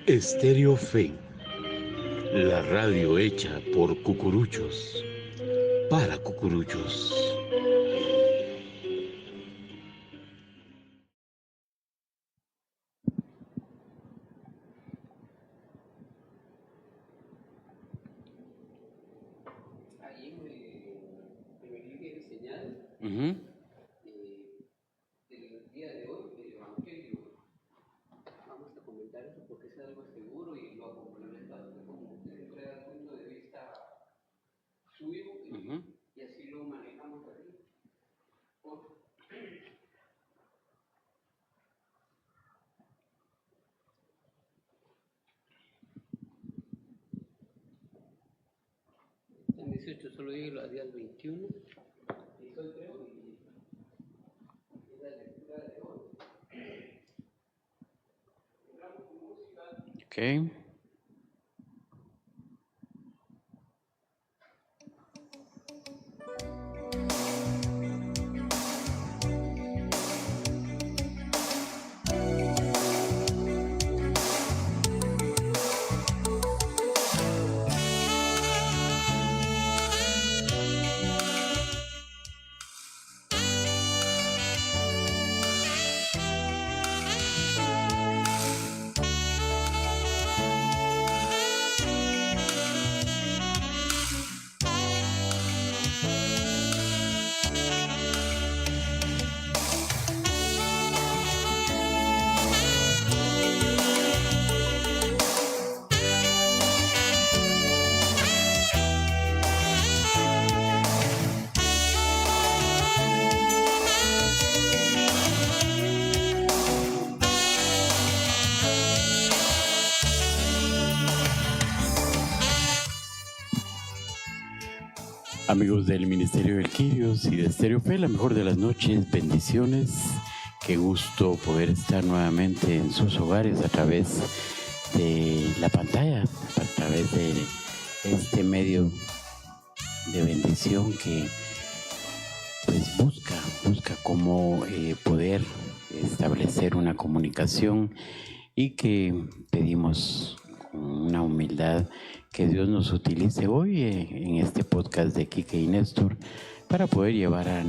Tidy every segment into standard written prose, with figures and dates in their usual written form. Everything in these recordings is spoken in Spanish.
Estéreo Fe, la radio hecha por cucuruchos, para cucuruchos. Ahí en el libro que he diseñado, el día de hoy, el Evangelio, vamos a comentar eso porque es algo seguro y lo complementamos como siempre da el punto de vista suyo y así lo manejamos aquí. En 18 solo llegué los días 21 y soy creo y la lectura de hoy. Okay. Amigos del Ministerio del Quirios y de Estéreo Fe, la mejor de las noches, bendiciones. Qué gusto poder estar nuevamente en sus hogares a través de la pantalla, a través de este medio de bendición que pues busca cómo poder establecer una comunicación y que pedimos con una humildad que Dios nos utilice hoy en este podcast de Quique y Néstor para poder llevar a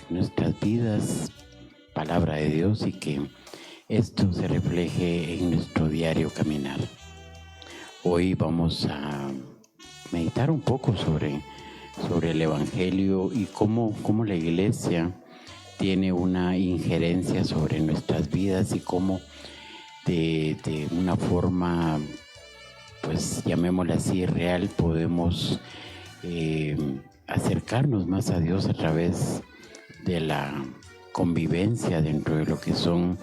nuestras vidas palabra de Dios y que esto se refleje en nuestro diario caminar. Hoy vamos a meditar un poco sobre el Evangelio y cómo la Iglesia tiene una injerencia sobre nuestras vidas y cómo de una forma, pues llamémosla así, real, podemos acercarnos más a Dios a través de la convivencia dentro de lo que son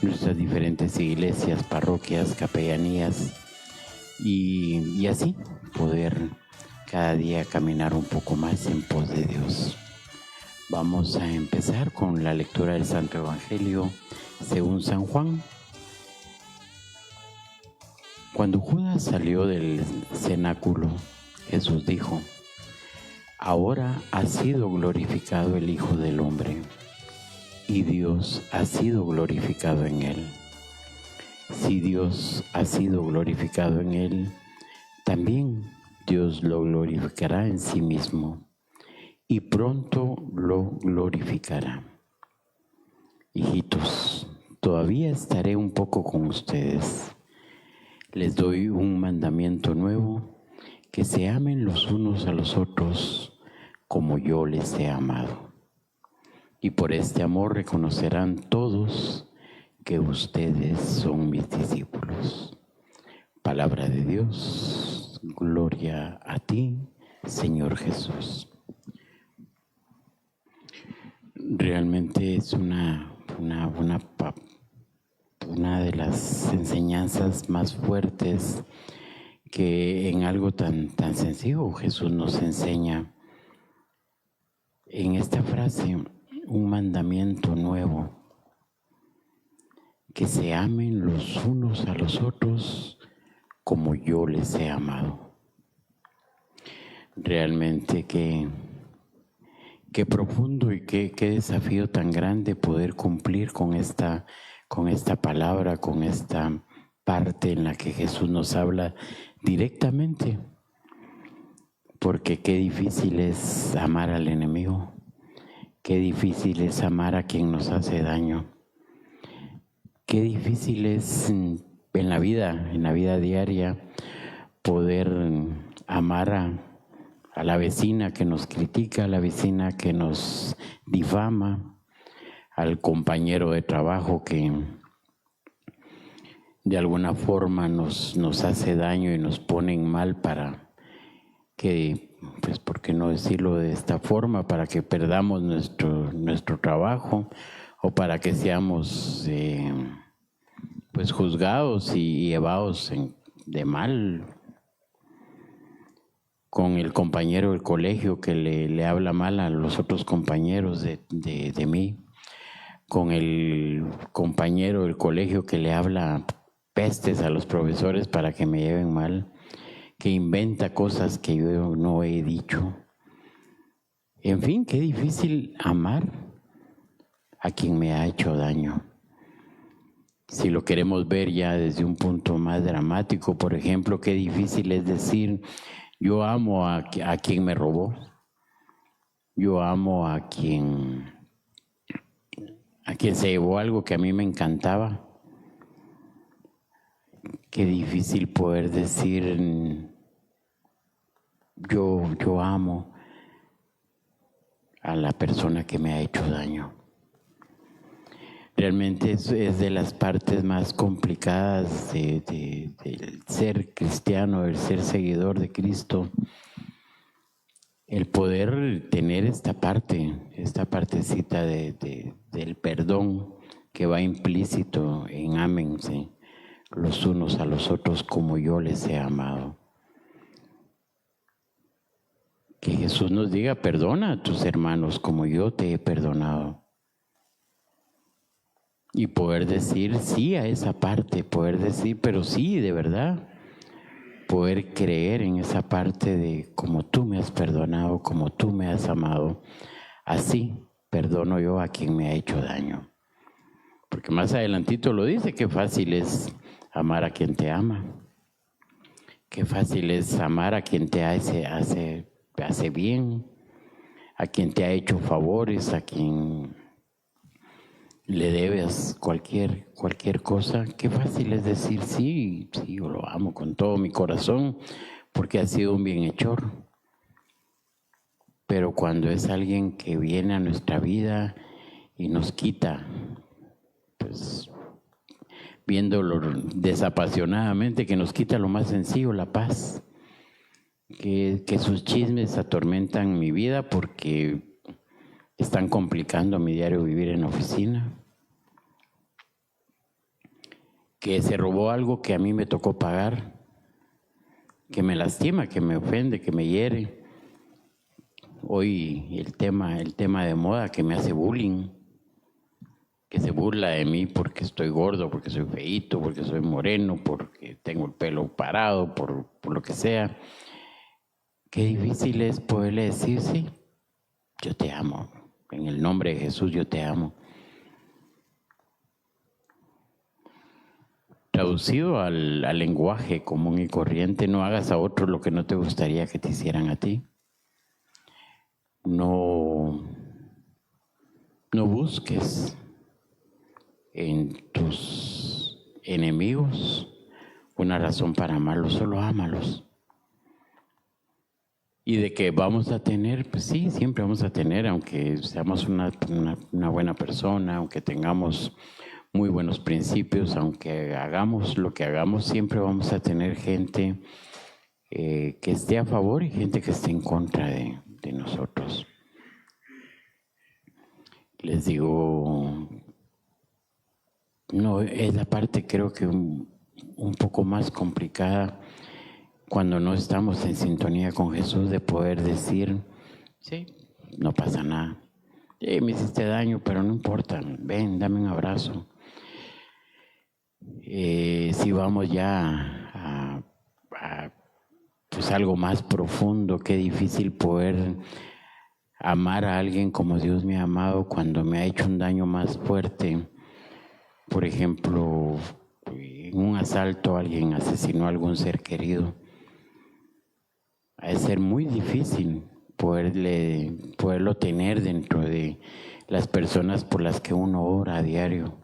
nuestras diferentes iglesias, parroquias, capellanías y así poder cada día caminar un poco más en pos de Dios. Vamos a empezar con la lectura del Santo Evangelio según San Juan. Cuando Judas salió del cenáculo, Jesús dijo: ahora ha sido glorificado el Hijo del Hombre, y Dios ha sido glorificado en él. Si Dios ha sido glorificado en él, también Dios lo glorificará en sí mismo, y pronto lo glorificará. Hijitos, todavía estaré un poco con ustedes. Les doy un mandamiento nuevo, que se amen los unos a los otros como yo les he amado. Y por este amor reconocerán todos que ustedes son mis discípulos. Palabra de Dios, gloria a ti, Señor Jesús. Realmente es una de las enseñanzas más fuertes que en algo tan sencillo Jesús nos enseña. En esta frase, un mandamiento nuevo, que se amen los unos a los otros como yo les he amado. Realmente qué profundo y qué desafío tan grande poder cumplir con esta palabra, con esta parte en la que Jesús nos habla directamente, porque qué difícil es amar al enemigo, qué difícil es amar a quien nos hace daño, qué difícil es en la vida diaria, poder amar a la vecina que nos critica, a la vecina que nos difama, al compañero de trabajo que de alguna forma nos hace daño y nos ponen mal para que, pues, ¿por qué no decirlo de esta forma? Para que perdamos nuestro trabajo o para que seamos pues juzgados y llevados de mal, con el compañero del colegio que le habla mal a los otros compañeros de mí, con el compañero del colegio que le habla pestes a los profesores para que me lleven mal, que inventa cosas que yo no he dicho. En fin, qué difícil amar a quien me ha hecho daño. Si lo queremos ver ya desde un punto más dramático, por ejemplo, qué difícil es decir, yo amo a quien me robó, yo amo a quien se llevó algo que a mí me encantaba. Qué difícil poder decir, yo amo a la persona que me ha hecho daño. Realmente es de las partes más complicadas del ser cristiano, del ser seguidor de Cristo, el poder tener esta partecita del perdón que va implícito en ámense los unos a los otros como yo les he amado. Que Jesús nos diga, perdona a tus hermanos como yo te he perdonado. Y poder decir sí a esa parte, poder decir, pero sí, de verdad, poder creer en esa parte de como tú me has perdonado, como tú me has amado, así perdono yo a quien me ha hecho daño. Porque más adelantito lo dice, qué fácil es amar a quien te ama. Qué fácil es amar a quien te hace bien, a quien te ha hecho favores, a quien le debes cualquier cosa. Qué fácil es decir sí, yo lo amo con todo mi corazón porque ha sido un bienhechor. Pero cuando es alguien que viene a nuestra vida y nos quita, pues viéndolo desapasionadamente, que nos quita lo más sencillo, la paz, que sus chismes atormentan mi vida porque están complicando mi diario vivir en la oficina, que se robó algo que a mí me tocó pagar, que me lastima, que me ofende, que me hiere. Hoy el tema de moda que me hace bullying, que se burla de mí porque estoy gordo, porque soy feíto, porque soy moreno, porque tengo el pelo parado, por lo que sea. Qué difícil es poderle decir, sí, yo te amo, en el nombre de Jesús yo te amo. Traducido al lenguaje común y corriente, no hagas a otros lo que no te gustaría que te hicieran a ti. No busques en tus enemigos una razón para amarlos, solo ámalos. Y de que vamos a tener, pues sí, siempre vamos a tener, aunque seamos una buena persona, aunque tengamos muy buenos principios, aunque hagamos lo que hagamos, siempre vamos a tener gente que esté a favor y gente que esté en contra de nosotros. Les digo, no, es la parte creo que un poco más complicada cuando no estamos en sintonía con Jesús, de poder decir, sí, no pasa nada. Me hiciste daño, pero no importa, ven, dame un abrazo. Si vamos ya a pues algo más profundo, qué difícil poder amar a alguien como Dios me ha amado cuando me ha hecho un daño más fuerte. Por ejemplo, en un asalto alguien asesinó a algún ser querido, ha de ser muy difícil poderlo tener dentro de las personas por las que uno ora a diario.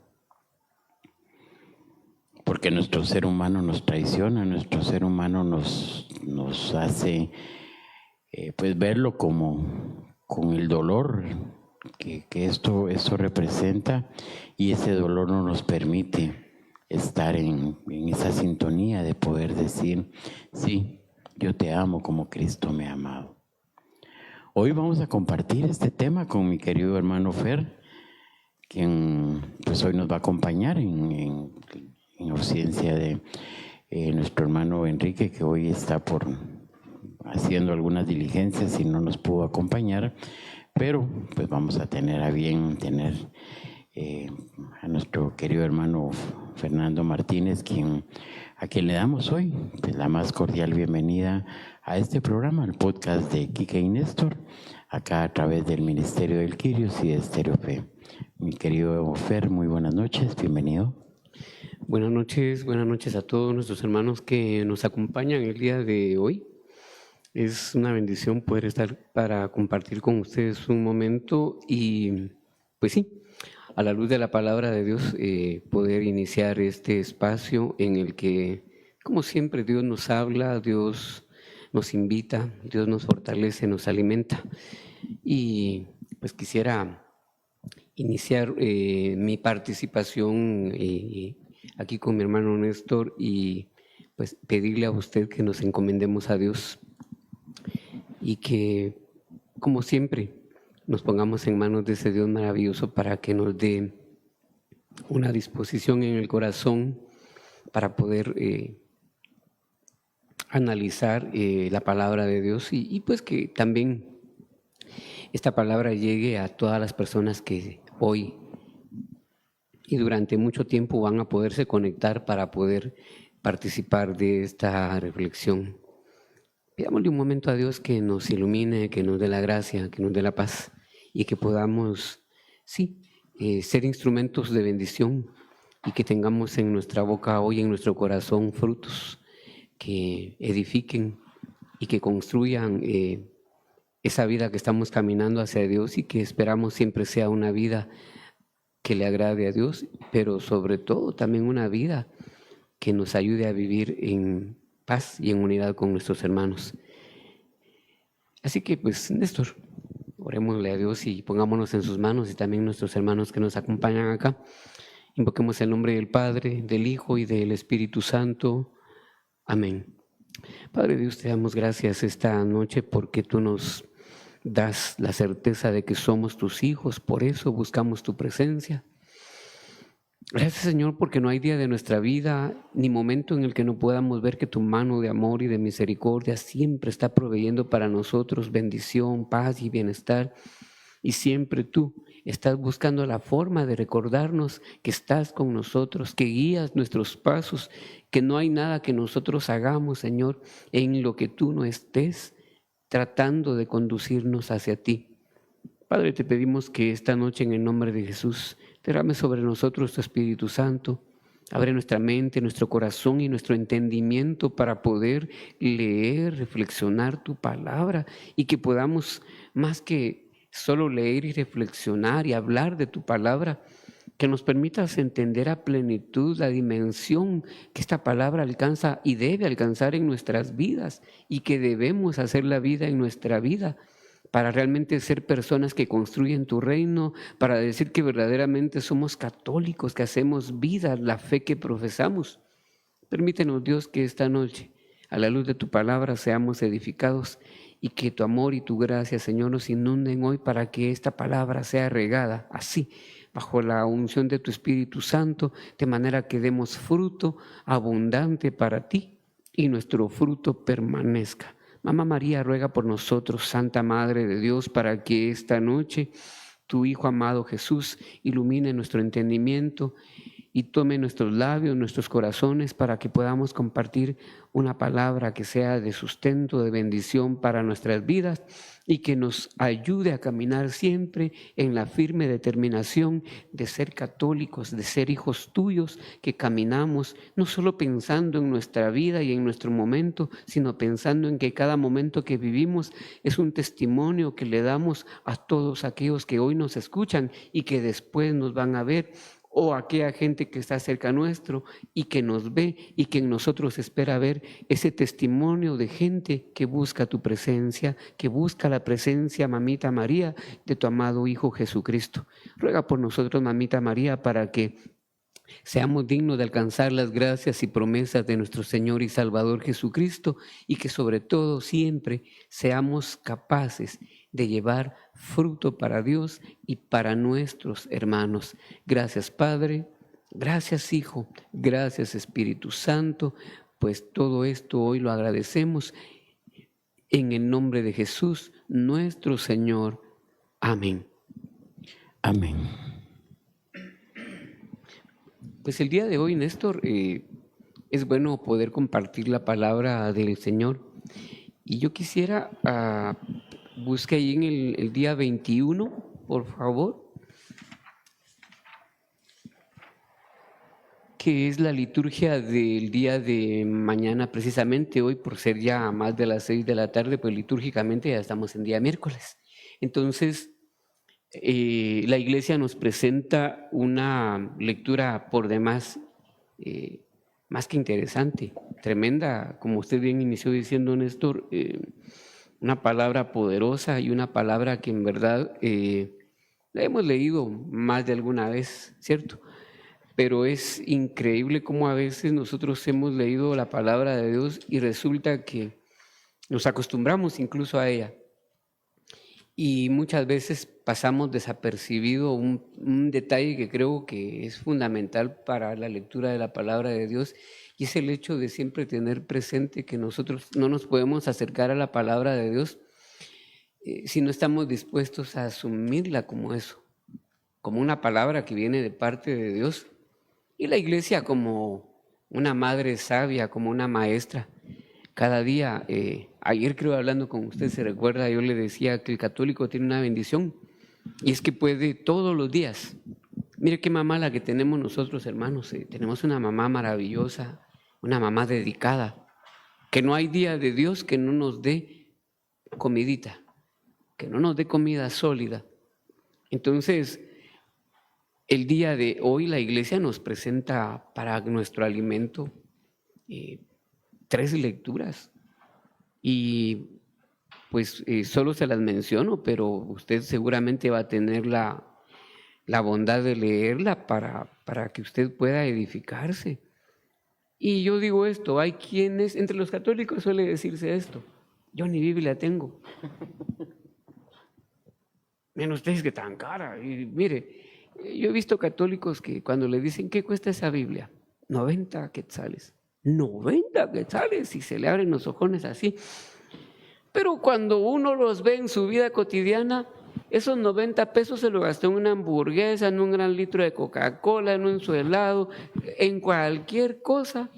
Porque nuestro ser humano nos traiciona, nuestro ser humano nos hace pues verlo con el dolor que esto representa, y ese dolor no nos permite estar en esa sintonía de poder decir, sí, yo te amo como Cristo me ha amado. Hoy vamos a compartir este tema con mi querido hermano Fer, quien pues hoy nos va a acompañar en ausencia de nuestro hermano Enrique, que hoy está haciendo algunas diligencias y no nos pudo acompañar, pero pues vamos a tener a bien tener a nuestro querido hermano Fernando Martínez, a quien le damos hoy pues, la más cordial bienvenida a este programa, el podcast de Quique y Néstor, acá a través del Ministerio del Quirios y de Estéreo Fe. Mi querido Fer, muy buenas noches, bienvenido. Buenas noches a todos nuestros hermanos que nos acompañan el día de hoy. Es una bendición poder estar para compartir con ustedes un momento y pues sí, a la luz de la palabra de Dios, poder iniciar este espacio en el que, como siempre, Dios nos habla, Dios nos invita, Dios nos fortalece, nos alimenta. Y pues quisiera iniciar mi participación aquí con mi hermano Néstor y pues pedirle a usted que nos encomendemos a Dios y que, como siempre, nos pongamos en manos de ese Dios maravilloso para que nos dé una disposición en el corazón para poder analizar la palabra de Dios y pues que también esta palabra llegue a todas las personas que hoy y durante mucho tiempo van a poderse conectar para poder participar de esta reflexión. Pidámosle un momento a Dios que nos ilumine, que nos dé la gracia, que nos dé la paz y que podamos, sí, ser instrumentos de bendición y que tengamos en nuestra boca hoy, en nuestro corazón, frutos que edifiquen y que construyan esa vida que estamos caminando hacia Dios y que esperamos siempre sea una vida que le agrade a Dios, pero sobre todo también una vida que nos ayude a vivir en paz y en unidad con nuestros hermanos. Así que pues, Néstor, orémosle a Dios y pongámonos en sus manos y también nuestros hermanos que nos acompañan acá. Invoquemos el nombre del Padre, del Hijo y del Espíritu Santo. Amén. Padre Dios, te damos gracias esta noche porque tú nos das la certeza de que somos tus hijos, por eso buscamos tu presencia. Gracias, Señor, porque no hay día de nuestra vida ni momento en el que no podamos ver que tu mano de amor y de misericordia siempre está proveyendo para nosotros bendición, paz y bienestar. Y siempre tú estás buscando la forma de recordarnos que estás con nosotros, que guías nuestros pasos, que no hay nada que nosotros hagamos, Señor, en lo que tú no estés tratando de conducirnos hacia ti. Padre, te pedimos que esta noche en el nombre de Jesús derrame sobre nosotros tu Espíritu Santo. Abre nuestra mente, nuestro corazón y nuestro entendimiento para poder leer, reflexionar tu palabra y que podamos, más que solo leer y reflexionar y hablar de tu palabra, que nos permitas entender a plenitud la dimensión que esta palabra alcanza y debe alcanzar en nuestras vidas y que debemos hacer la vida en nuestra vida para realmente ser personas que construyen tu reino, para decir que verdaderamente somos católicos, que hacemos vida la fe que profesamos. Permítenos, Dios, que esta noche, a la luz de tu palabra, seamos edificados y que tu amor y tu gracia, Señor, nos inunden hoy para que esta palabra sea regada así, bajo la unción de tu Espíritu Santo, de manera que demos fruto abundante para ti y nuestro fruto permanezca. Mamá María, ruega por nosotros, Santa Madre de Dios, para que esta noche tu Hijo amado Jesús ilumine nuestro entendimiento y tome nuestros labios, nuestros corazones, para que podamos compartir una palabra que sea de sustento, de bendición para nuestras vidas y que nos ayude a caminar siempre en la firme determinación de ser católicos, de ser hijos tuyos, que caminamos no solo pensando en nuestra vida y en nuestro momento, sino pensando en que cada momento que vivimos es un testimonio que le damos a todos aquellos que hoy nos escuchan y que después nos van a ver, o aquella gente que está cerca nuestro y que nos ve y que en nosotros espera ver ese testimonio de gente que busca tu presencia, que busca la presencia, Mamita María, de tu amado Hijo Jesucristo. Ruega por nosotros, Mamita María, para que seamos dignos de alcanzar las gracias y promesas de nuestro Señor y Salvador Jesucristo, y que sobre todo siempre seamos capaces de llevar fruto para Dios y para nuestros hermanos. Gracias, Padre, gracias, Hijo, gracias, Espíritu Santo, pues todo esto hoy lo agradecemos en el nombre de Jesús, nuestro Señor. Amén. Amén. Pues el día de hoy, Néstor, es bueno poder compartir la palabra del Señor. Y yo quisiera, busque ahí en el día 21, por favor, que es la liturgia del día de mañana, precisamente hoy, por ser ya más de las 6 de la tarde, pues litúrgicamente ya estamos en día miércoles. Entonces, la Iglesia nos presenta una lectura por demás más que interesante, tremenda, como usted bien inició diciendo, Néstor, una palabra poderosa y una palabra que en verdad la hemos leído más de alguna vez, ¿cierto? Pero es increíble cómo a veces nosotros hemos leído la palabra de Dios y resulta que nos acostumbramos incluso a ella. Y muchas veces pasamos desapercibido un detalle que creo que es fundamental para la lectura de la palabra de Dios, y es el hecho de siempre tener presente que nosotros no nos podemos acercar a la palabra de Dios si no estamos dispuestos a asumirla como eso, como una palabra que viene de parte de Dios. Y la Iglesia como una madre sabia, como una maestra. Cada día, ayer creo hablando con usted, se recuerda, yo le decía que el católico tiene una bendición y es que puede todos los días. Mire qué mamá la que tenemos nosotros, hermanos. Tenemos una mamá maravillosa, una mamá dedicada, que no hay día de Dios que no nos dé comidita, que no nos dé comida sólida. Entonces, el día de hoy la Iglesia nos presenta para nuestro alimento 3 lecturas, y pues solo se las menciono, pero usted seguramente va a tener la bondad de leerla para que usted pueda edificarse. Y yo digo esto, hay quienes, entre los católicos suele decirse esto: yo ni Biblia tengo. Menos ustedes que tan cara. Y mire, yo he visto católicos que cuando le dicen ¿qué cuesta esa Biblia? 90 quetzales. 90 quetzales, y se le abren los ojones así. Pero cuando uno los ve en su vida cotidiana, esos 90 pesos se lo gastó en una hamburguesa, en un gran litro de Coca-Cola, en su helado, en cualquier cosa.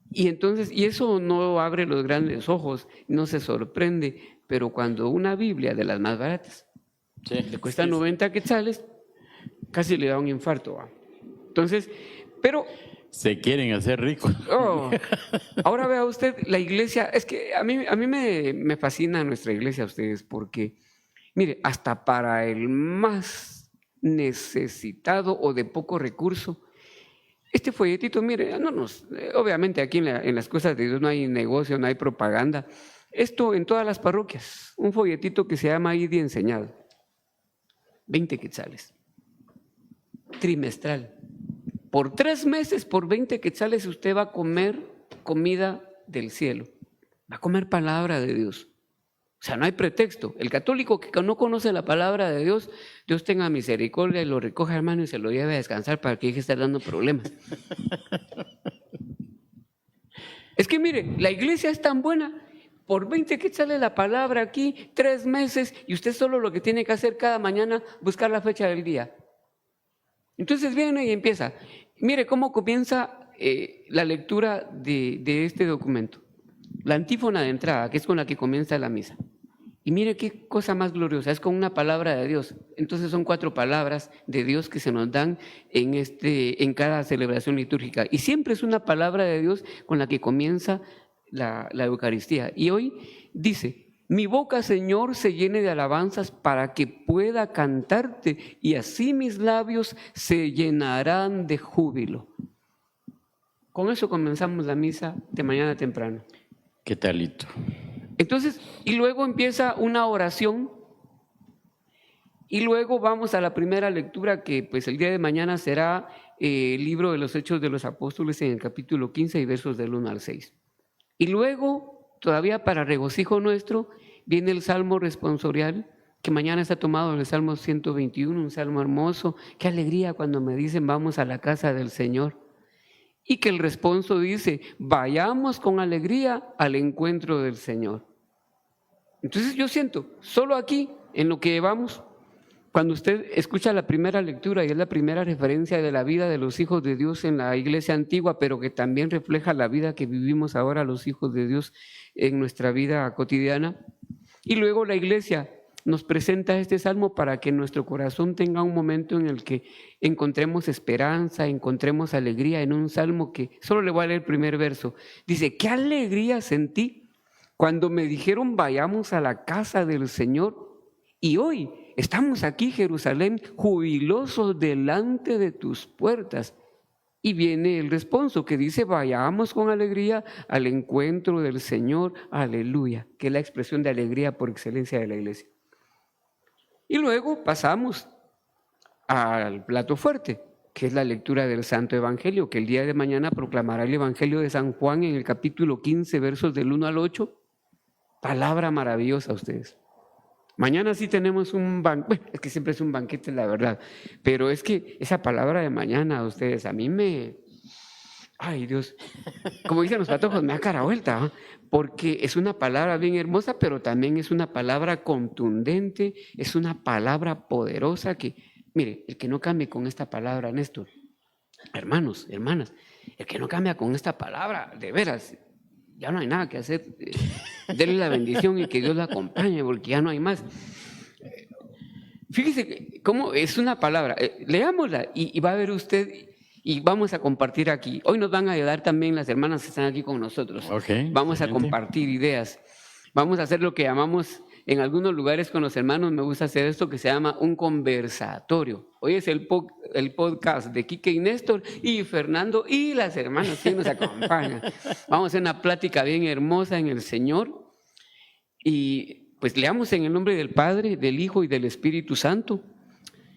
Y entonces, y eso no abre los grandes ojos, no se sorprende, pero cuando una Biblia de las más baratas le cuesta 90 quetzales, casi le da un infarto. Entonces, pero se quieren hacer ricos. Ahora vea usted, la Iglesia, es que a mí me fascina nuestra Iglesia, ustedes, porque, mire, hasta para el más necesitado o de poco recurso, este folletito, mire, obviamente aquí en las cosas de Dios no hay negocio, no hay propaganda. Esto en todas las parroquias, un folletito que se llama ID Enseñado, 20 quetzales, trimestral. Por 3 meses, por 20 quetzales, usted va a comer comida del cielo, va a comer palabra de Dios. O sea, no hay pretexto. El católico que no conoce la palabra de Dios, Dios tenga misericordia y lo recoja, hermano, y se lo lleve a descansar para que deje de estar dando problemas. Es que mire, la Iglesia es tan buena. Por 20 quetzales la palabra aquí, 3 meses, y usted solo lo que tiene que hacer cada mañana, buscar la fecha del día. Entonces viene y empieza. Mire cómo comienza la lectura de este documento. La antífona de entrada, que es con la que comienza la misa. Y mire qué cosa más gloriosa, es con una palabra de Dios. Entonces son 4 palabras de Dios que se nos dan en cada celebración litúrgica. Y siempre es una palabra de Dios con la que comienza la Eucaristía. Y hoy dice: mi boca, Señor, se llene de alabanzas para que pueda cantarte, y así mis labios se llenarán de júbilo. Con eso comenzamos la misa de mañana temprano. ¿Qué talito? Entonces, y luego empieza una oración, y luego vamos a la primera lectura, que pues el día de mañana será el libro de los Hechos de los Apóstoles en el capítulo 15 y versos del 1 al 6. Y luego, todavía para regocijo nuestro, viene el Salmo responsorial, que mañana está tomado en el Salmo 121, un salmo hermoso. Qué alegría cuando me dicen vamos a la casa del Señor. Y que el responso dice: vayamos con alegría al encuentro del Señor. Entonces yo siento, solo aquí, en lo que vamos, cuando usted escucha la primera lectura, y es la primera referencia de la vida de los hijos de Dios en la iglesia antigua, pero que también refleja la vida que vivimos ahora los hijos de Dios en nuestra vida cotidiana. Y luego la iglesia nos presenta este salmo para que nuestro corazón tenga un momento en el que encontremos esperanza, encontremos alegría, en un salmo que solo le voy a leer el primer verso. Dice: qué alegría sentí cuando me dijeron vayamos a la casa del Señor, y hoy estamos aquí, Jerusalén, jubilosos delante de tus puertas. Y viene el responso que dice: vayamos con alegría al encuentro del Señor, aleluya, que es la expresión de alegría por excelencia de la iglesia. Y luego pasamos al plato fuerte, que es la lectura del Santo Evangelio, que el día de mañana proclamará el Evangelio de San Juan en el capítulo 15, versos del 1 al 8. Palabra maravillosa, ustedes. Mañana sí tenemos un banquete, bueno, es que siempre es un banquete, la verdad, pero es que esa palabra de mañana, ustedes, a mí me... Ay, Dios, como dicen los patojos, me da cara vuelta, ¿eh? Porque es una palabra bien hermosa, pero también es una palabra contundente, es una palabra poderosa que, mire, el que no cambie con esta palabra, Néstor, hermanos, hermanas, el que no cambia con esta palabra, de veras, ya no hay nada que hacer, denle la bendición y que Dios la acompañe, porque ya no hay más. Fíjese cómo es una palabra, leámosla y va a ver usted... Y vamos a compartir aquí. Hoy nos van a ayudar también las hermanas que están aquí con nosotros. Okay, vamos a compartir ideas. Vamos a hacer lo que llamamos en algunos lugares con los hermanos, me gusta hacer esto que se llama un conversatorio. Hoy es el podcast de Quique y Néstor y Fernando y las hermanas que nos acompañan. Vamos a hacer una plática bien hermosa en el Señor. Y pues leamos en el nombre del Padre, del Hijo y del Espíritu Santo.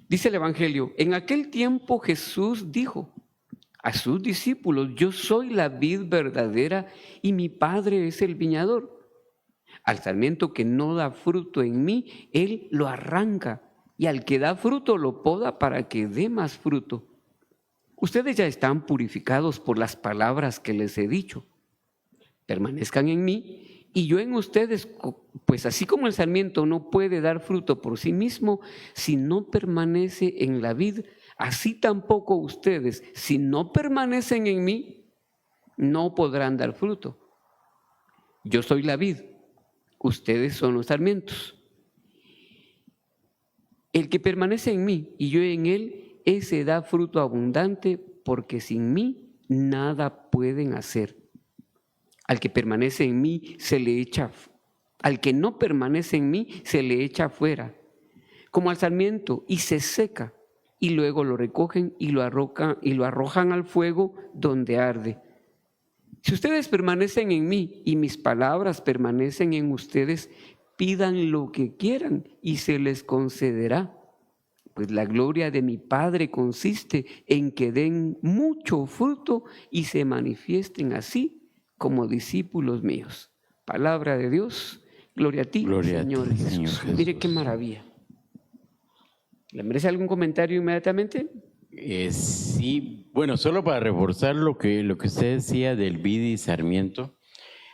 Dice el Evangelio: en aquel tiempo Jesús dijo a sus discípulos: yo soy la vid verdadera y mi Padre es el viñador. Al sarmiento que no da fruto en mí, Él lo arranca, y al que da fruto lo poda para que dé más fruto. Ustedes ya están purificados por las palabras que les he dicho. Permanezcan en mí y yo en ustedes, pues así como el sarmiento no puede dar fruto por sí mismo si no permanece en la vid, así tampoco ustedes, si no permanecen en mí, no podrán dar fruto. Yo soy la vid, ustedes son los sarmientos. El que permanece en mí y yo en él, ese da fruto abundante, porque sin mí nada pueden hacer. Al que permanece en mí se le echa, al que no permanece en mí se le echa afuera, como al sarmiento, y se seca, y luego lo recogen y lo arrojan al fuego donde arde. Si ustedes permanecen en mí y mis palabras permanecen en ustedes, pidan lo que quieran y se les concederá. Pues la gloria de mi Padre consiste en que den mucho fruto y se manifiesten así como discípulos míos. Palabra de Dios, gloria a ti, Señor Jesús. Mire qué maravilla. ¿Le merece algún comentario inmediatamente? Sí, bueno, solo para reforzar lo que usted decía del vid y sarmiento.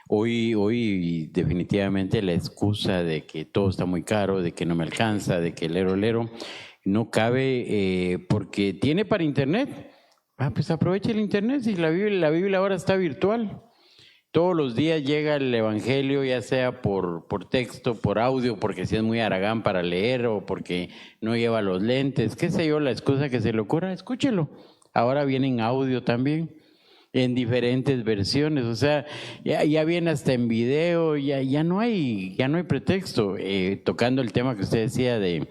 Hoy definitivamente la excusa de que todo está muy caro, de que no me alcanza, de que lero, no cabe porque tiene para internet. Pues aproveche el internet, si la Biblia ahora está virtual. Todos los días llega el Evangelio, ya sea por texto, por audio, porque si es muy haragán para leer o porque no lleva los lentes, qué sé yo, la excusa que se le ocurra, escúchelo. Ahora viene en audio también, en diferentes versiones, o sea, ya viene hasta en video, ya no hay pretexto. Tocando el tema que usted decía de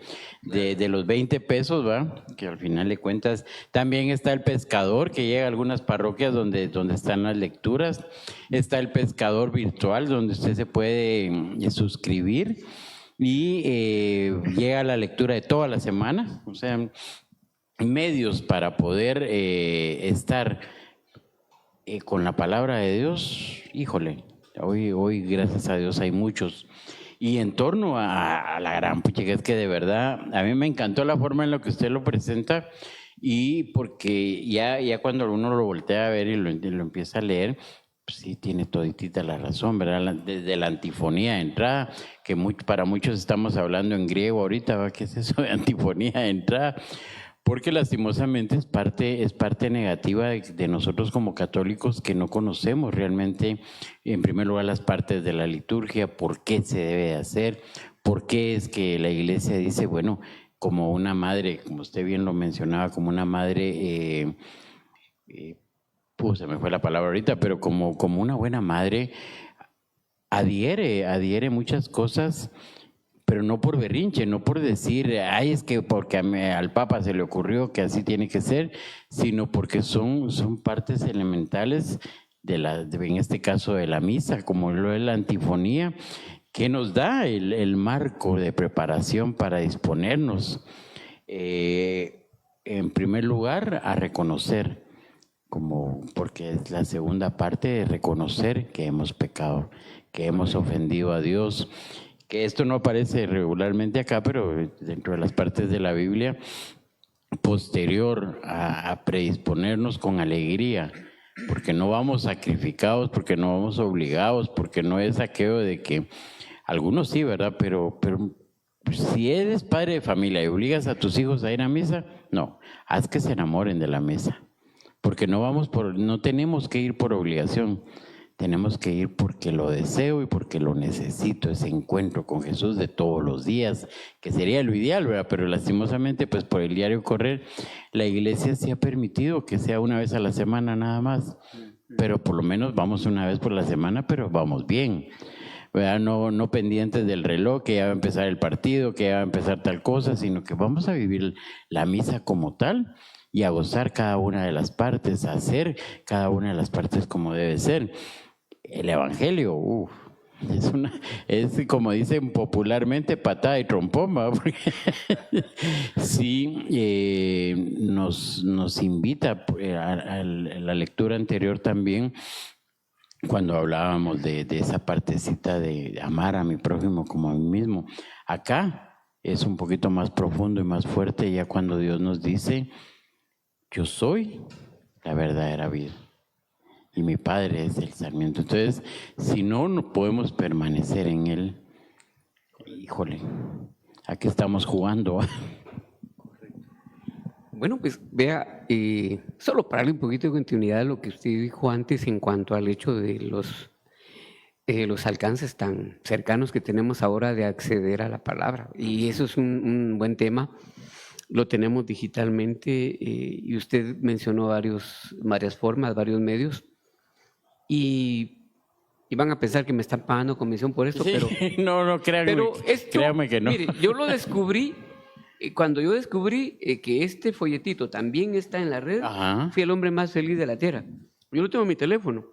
los 20 pesos, ¿va? Que al final de cuentas también está el pescador que llega a algunas parroquias donde están las lecturas, está el pescador virtual donde usted se puede suscribir y llega la lectura de toda la semana, o sea, medios para poder estar con la palabra de Dios. Híjole, hoy gracias a Dios hay muchos. Y en torno a la gran puchica, es que de verdad, a mí me encantó la forma en la que usted lo presenta, y porque ya cuando uno lo voltea a ver y lo empieza a leer, pues sí tiene toditita la razón, ¿verdad? Desde la antifonía de entrada, que para muchos estamos hablando en griego ahorita, ¿va? ¿Qué es eso de antifonía de entrada? Porque lastimosamente es parte negativa de nosotros como católicos, que no conocemos realmente, en primer lugar, las partes de la liturgia, por qué se debe de hacer, por qué es que la iglesia dice, bueno, como una madre, como usted bien lo mencionaba, como una madre, se me fue la palabra ahorita, pero como una buena madre, adhiere muchas cosas, pero no por berrinche, no por decir, ay, es que porque al Papa se le ocurrió que así tiene que ser, sino porque son partes elementales en este caso de la misa, como lo es la antifonía, que nos da el marco de preparación para disponernos, en primer lugar, a reconocer, porque es la segunda parte de reconocer que hemos pecado, que hemos ofendido a Dios, que esto no aparece regularmente acá, pero dentro de las partes de la Biblia, posterior a predisponernos con alegría, porque no vamos sacrificados, porque no vamos obligados, porque no es aquello de que, algunos sí, ¿verdad? Pero si eres padre de familia y obligas a tus hijos a ir a misa, no, haz que se enamoren de la misa, porque no tenemos que ir por obligación. Tenemos que ir porque lo deseo y porque lo necesito, ese encuentro con Jesús de todos los días, que sería lo ideal, ¿verdad? Pero lastimosamente, pues por el diario correr, la iglesia sí ha permitido que sea una vez a la semana nada más, pero por lo menos vamos una vez por la semana, pero vamos bien, ¿verdad? No pendientes del reloj, que ya va a empezar el partido, que ya va a empezar tal cosa, sino que vamos a vivir la misa como tal y a gozar cada una de las partes, a hacer cada una de las partes como debe ser. El Evangelio, es como dicen popularmente, patada y trompón, ¿va? Porque sí, nos invita a la lectura anterior también, cuando hablábamos de esa partecita de amar a mi prójimo como a mí mismo. Acá es un poquito más profundo y más fuerte, ya cuando Dios nos dice, yo soy la verdadera vida y mi Padre es el sarmiento. Entonces, si no podemos permanecer en Él, híjole, aquí estamos jugando. Bueno, pues vea, solo para darle un poquito de continuidad a lo que usted dijo antes en cuanto al hecho de los alcances tan cercanos que tenemos ahora de acceder a la palabra. Y eso es un buen tema. Lo tenemos digitalmente, y usted mencionó varias formas, varios medios. Y van a pensar que me están pagando comisión por esto, sí, pero no, créame que no. Mire, yo lo descubrí, cuando yo descubrí que este folletito también está en la red, fui el hombre más feliz de la tierra. Yo lo tengo en mi teléfono,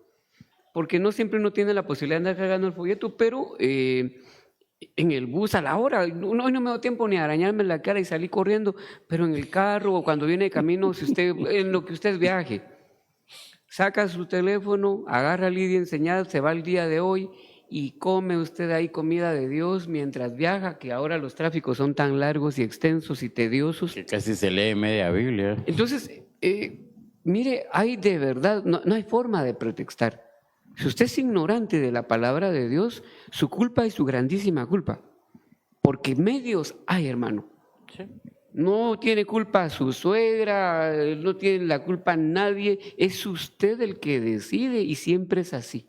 porque no siempre uno tiene la posibilidad de andar cargando el folleto, pero en el bus a la hora, hoy no me dio tiempo ni a arañarme la cara y salí corriendo, pero en el carro o cuando viene de camino, en lo que usted viaje, saca su teléfono, agarra a Lidia Enseñada, se va el día de hoy y come usted ahí comida de Dios mientras viaja, que ahora los tráficos son tan largos y extensos y tediosos. Que casi se lee media Biblia. Entonces, mire, hay de verdad, no hay forma de pretextar. Si usted es ignorante de la palabra de Dios, su culpa es su grandísima culpa. Porque medios hay, hermano. Sí. No tiene culpa su suegra, no tiene la culpa nadie, es usted el que decide y siempre es así.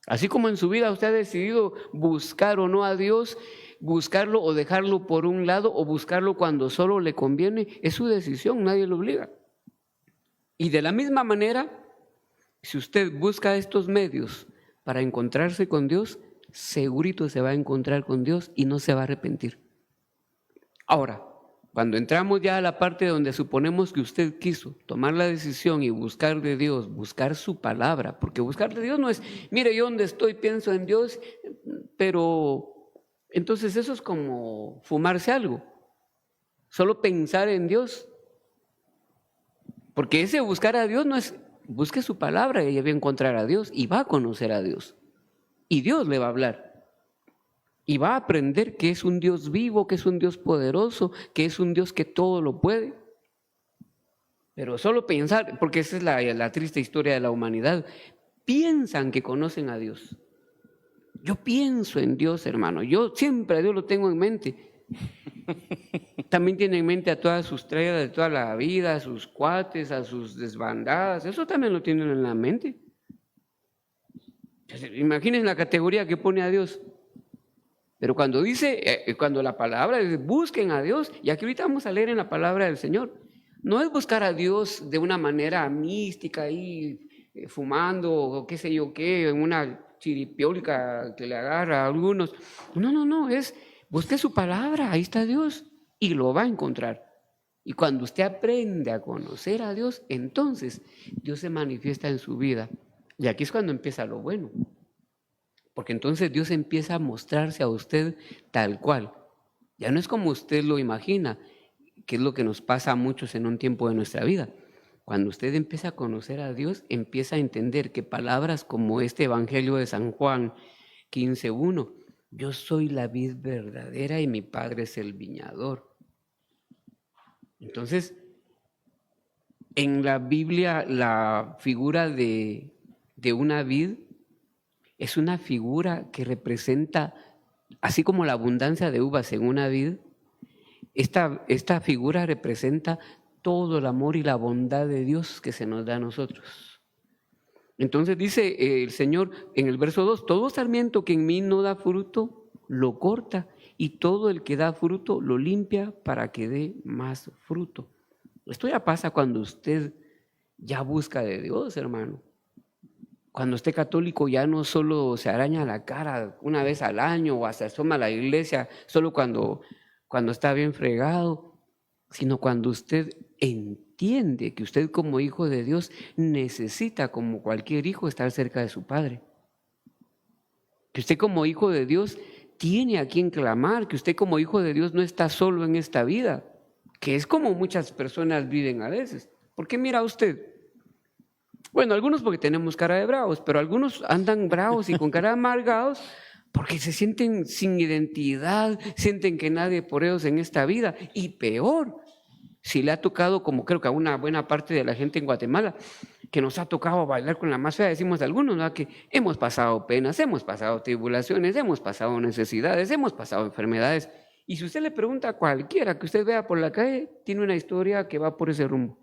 Así como en su vida usted ha decidido buscar o no a Dios, buscarlo o dejarlo por un lado o buscarlo cuando solo le conviene, es su decisión, nadie lo obliga. Y de la misma manera, si usted busca estos medios para encontrarse con Dios, segurito se va a encontrar con Dios y no se va a arrepentir. Ahora, cuando entramos ya a la parte donde suponemos que usted quiso tomar la decisión y buscar de Dios, buscar su palabra, porque buscar de Dios no es, mire, yo donde estoy pienso en Dios, pero entonces eso es como fumarse algo, solo pensar en Dios, porque ese buscar a Dios no es, busque su palabra y ella va a encontrar a Dios y va a conocer a Dios, y Dios le va a hablar. Y va a aprender que es un Dios vivo, que es un Dios poderoso, que es un Dios que todo lo puede. Pero solo pensar, porque esa es la triste historia de la humanidad, piensan que conocen a Dios. Yo pienso en Dios, hermano, yo siempre a Dios lo tengo en mente. También tiene en mente a todas sus trayas de toda la vida, a sus cuates, a sus desbandadas, eso también lo tienen en la mente. Imaginen la categoría que pone a Dios. Pero cuando dice, cuando la palabra dice, busquen a Dios, y aquí ahorita vamos a leer en la palabra del Señor, no es buscar a Dios de una manera mística ahí, fumando o qué sé yo qué, en una chiripiólica que le agarra a algunos. No, es busque su palabra, ahí está Dios, y lo va a encontrar. Y cuando usted aprende a conocer a Dios, entonces Dios se manifiesta en su vida. Y aquí es cuando empieza lo bueno. Porque entonces Dios empieza a mostrarse a usted tal cual. Ya no es como usted lo imagina, que es lo que nos pasa a muchos en un tiempo de nuestra vida. Cuando usted empieza a conocer a Dios, empieza a entender que palabras como este Evangelio de San Juan 15:1, yo soy la vid verdadera y mi Padre es el viñador. Entonces, en la Biblia la figura de una vid es una figura que representa, así como la abundancia de uvas en una vid, esta figura representa todo el amor y la bondad de Dios que se nos da a nosotros. Entonces dice el Señor en el verso 2, todo sarmiento que en mí no da fruto, lo corta, y todo el que da fruto lo limpia para que dé más fruto. Esto ya pasa cuando usted ya busca de Dios, hermano. Cuando esté católico ya no solo se araña la cara una vez al año o se asoma a la iglesia solo cuando está bien fregado, sino cuando usted entiende que usted como hijo de Dios necesita, como cualquier hijo, estar cerca de su Padre. Que usted como hijo de Dios tiene a quien clamar, que usted como hijo de Dios no está solo en esta vida, que es como muchas personas viven a veces. ¿Por qué mira usted? Bueno, algunos porque tenemos cara de bravos, pero algunos andan bravos y con cara de amargados porque se sienten sin identidad, sienten que nadie por ellos en esta vida. Y peor, si le ha tocado, como creo que a una buena parte de la gente en Guatemala, que nos ha tocado bailar con la más fea, decimos algunos, ¿no? Que hemos pasado penas, hemos pasado tribulaciones, hemos pasado necesidades, hemos pasado enfermedades. Y si usted le pregunta a cualquiera que usted vea por la calle, tiene una historia que va por ese rumbo.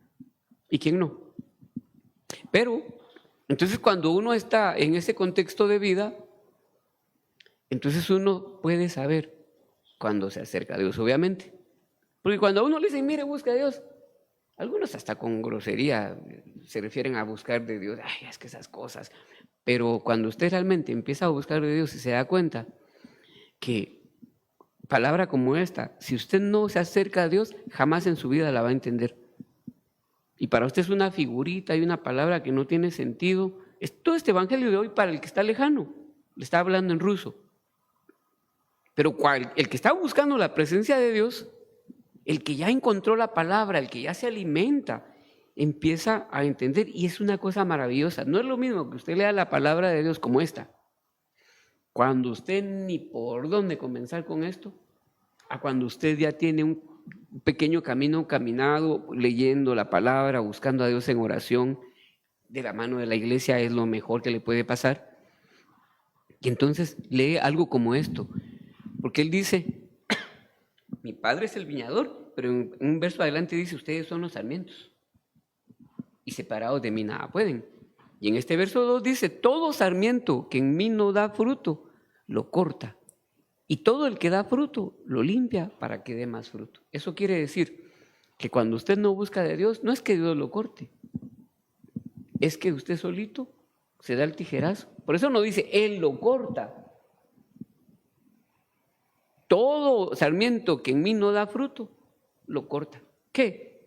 ¿Y quién no? Pero, entonces cuando uno está en ese contexto de vida, entonces uno puede saber cuando se acerca a Dios, obviamente. Porque cuando a uno le dicen, mire, busca a Dios, algunos hasta con grosería se refieren a buscar de Dios, ay, es que esas cosas. Pero cuando usted realmente empieza a buscar de Dios y se da cuenta que palabra como esta, si usted no se acerca a Dios, jamás en su vida la va a entender. Y para usted es una figurita y una palabra que no tiene sentido. Es todo este evangelio de hoy para el que está lejano. Le está hablando en ruso. Pero el que está buscando la presencia de Dios, el que ya encontró la palabra, el que ya se alimenta, empieza a entender. Y es una cosa maravillosa. No es lo mismo que usted lea la palabra de Dios como esta, cuando usted ni por dónde comenzar con esto, a cuando usted ya tiene un pequeño camino caminado, leyendo la palabra, buscando a Dios en oración, de la mano de la iglesia es lo mejor que le puede pasar. Y entonces lee algo como esto, porque él dice, mi Padre es el viñador pero en un verso adelante dice, ustedes son los sarmientos y separados de mí nada pueden. Y en este verso 2 dice, todo sarmiento que en mí no da fruto, lo corta. Y todo el que da fruto, lo limpia para que dé más fruto. Eso quiere decir que cuando usted no busca de Dios, no es que Dios lo corte, es que usted solito se da el tijerazo. Por eso no dice, Él lo corta. Todo sarmiento que en mí no da fruto, lo corta. ¿Qué?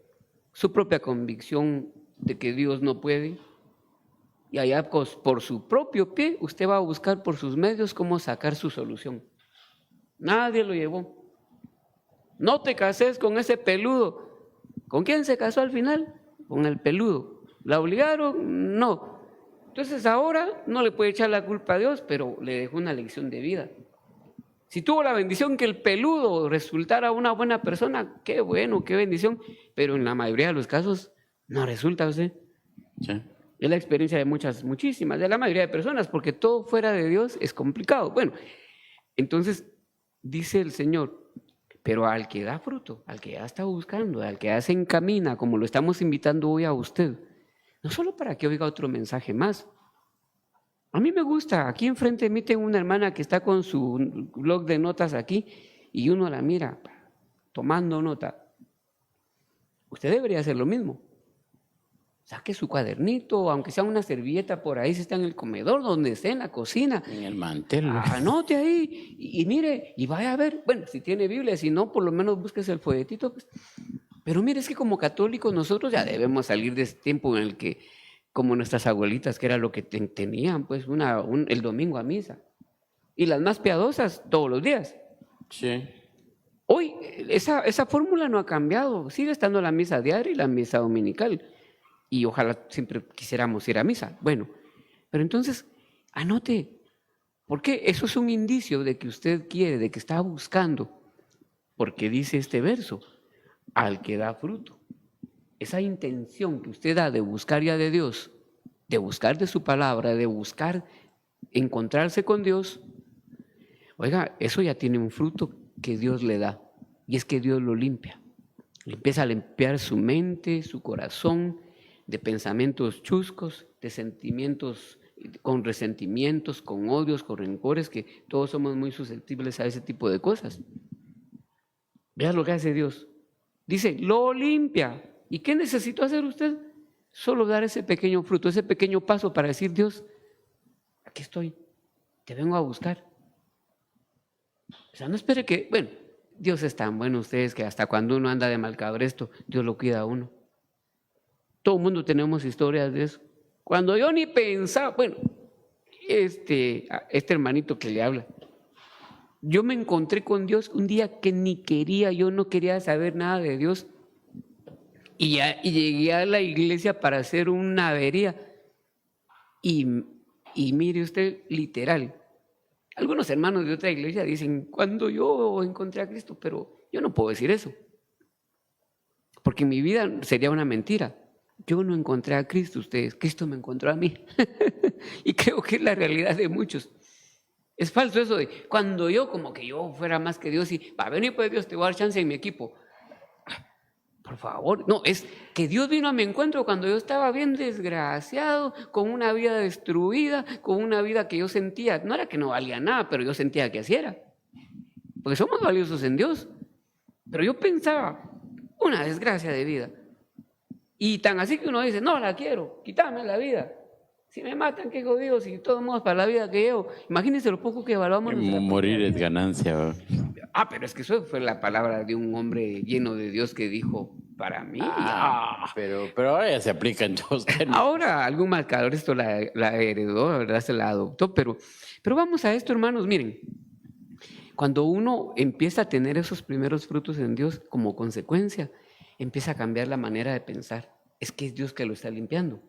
Su propia convicción de que Dios no puede. Y allá por su propio pie, usted va a buscar por sus medios cómo sacar su solución. Nadie lo llevó. No te cases con ese peludo. ¿Con quién se casó al final? Con el peludo. ¿La obligaron? No. Entonces ahora no le puede echar la culpa a Dios, pero le dejó una lección de vida. Si tuvo la bendición que el peludo resultara una buena persona, qué bueno, qué bendición. Pero en la mayoría de los casos no resulta, ¿usted? Sí. Es la experiencia de muchísimas, de la mayoría de personas, porque todo fuera de Dios es complicado. Bueno, entonces dice el Señor, pero al que da fruto, al que ya está buscando, al que ya se encamina, como lo estamos invitando hoy a usted, no solo para que oiga otro mensaje más. A mí me gusta, aquí enfrente de mí tengo una hermana que está con su blog de notas aquí y uno la mira tomando nota. Usted debería hacer lo mismo. Saque su cuadernito, aunque sea una servilleta por ahí, si está en el comedor, donde esté, en la cocina. En el mantel. Anote ahí y mire, y vaya a ver. Bueno, si tiene Biblia, si no, por lo menos búsquese el folletito. Pues. Pero mire, es que como católicos nosotros ya debemos salir de ese tiempo en el que, como nuestras abuelitas, que era lo que tenían, pues el domingo a misa. Y las más piadosas, todos los días. Sí. Hoy esa fórmula no ha cambiado. Sigue estando la misa diaria y la misa dominical. Y ojalá siempre quisiéramos ir a misa. Bueno, pero entonces anote, porque eso es un indicio de que usted quiere, de que está buscando, porque dice este verso, al que da fruto. Esa intención que usted da de buscar ya de Dios, de buscar de su palabra, de buscar encontrarse con Dios, oiga, eso ya tiene un fruto que Dios le da, y es que Dios lo limpia. Le empieza a limpiar su mente, su corazón, de pensamientos chuscos, de sentimientos con resentimientos, con odios, con rencores, que todos somos muy susceptibles a ese tipo de cosas. Vea lo que hace Dios. Dice, lo limpia. ¿Y qué necesitó hacer usted? Solo dar ese pequeño fruto, ese pequeño paso para decir, Dios, aquí estoy, te vengo a buscar. O sea, no espere que, bueno, Dios es tan bueno ustedes que hasta cuando uno anda de malcabresto, Dios lo cuida a uno. Todo el mundo tenemos historias de eso. Cuando yo ni pensaba, bueno, este hermanito que le habla, yo me encontré con Dios un día que ni quería, yo no quería saber nada de Dios. Y llegué a la iglesia para hacer una avería. Y mire usted, literal, algunos hermanos de otra iglesia dicen, cuando yo encontré a Cristo, pero yo no puedo decir eso. Porque en mi vida sería una mentira. Yo no encontré a Cristo, ustedes, Cristo me encontró a mí. Y creo que es la realidad de muchos. Es falso eso de cuando yo, como que yo fuera más que Dios y va a venir pues Dios, te voy a dar chance en mi equipo. Por favor, no, es que Dios vino a mi encuentro cuando yo estaba bien desgraciado, con una vida destruida, con una vida que yo sentía, no era que no valía nada, pero yo sentía que así era. Porque somos valiosos en Dios. Pero yo pensaba, una desgracia de vida. Y tan así que uno dice, no la quiero, quítame la vida. Si me matan, qué jodido, si de todos modos para la vida que llevo. Imagínense lo poco que evaluamos. Morir es ganancia. Pero es que eso fue la palabra de un hombre lleno de Dios que dijo, para mí. Pero ahora ya se aplica en todos. Ahora algún marcador esto la heredó, la verdad se la adoptó, pero vamos a esto, hermanos, miren. Cuando uno empieza a tener esos primeros frutos en Dios como consecuencia, empieza a cambiar la manera de pensar. Es que es Dios que lo está limpiando.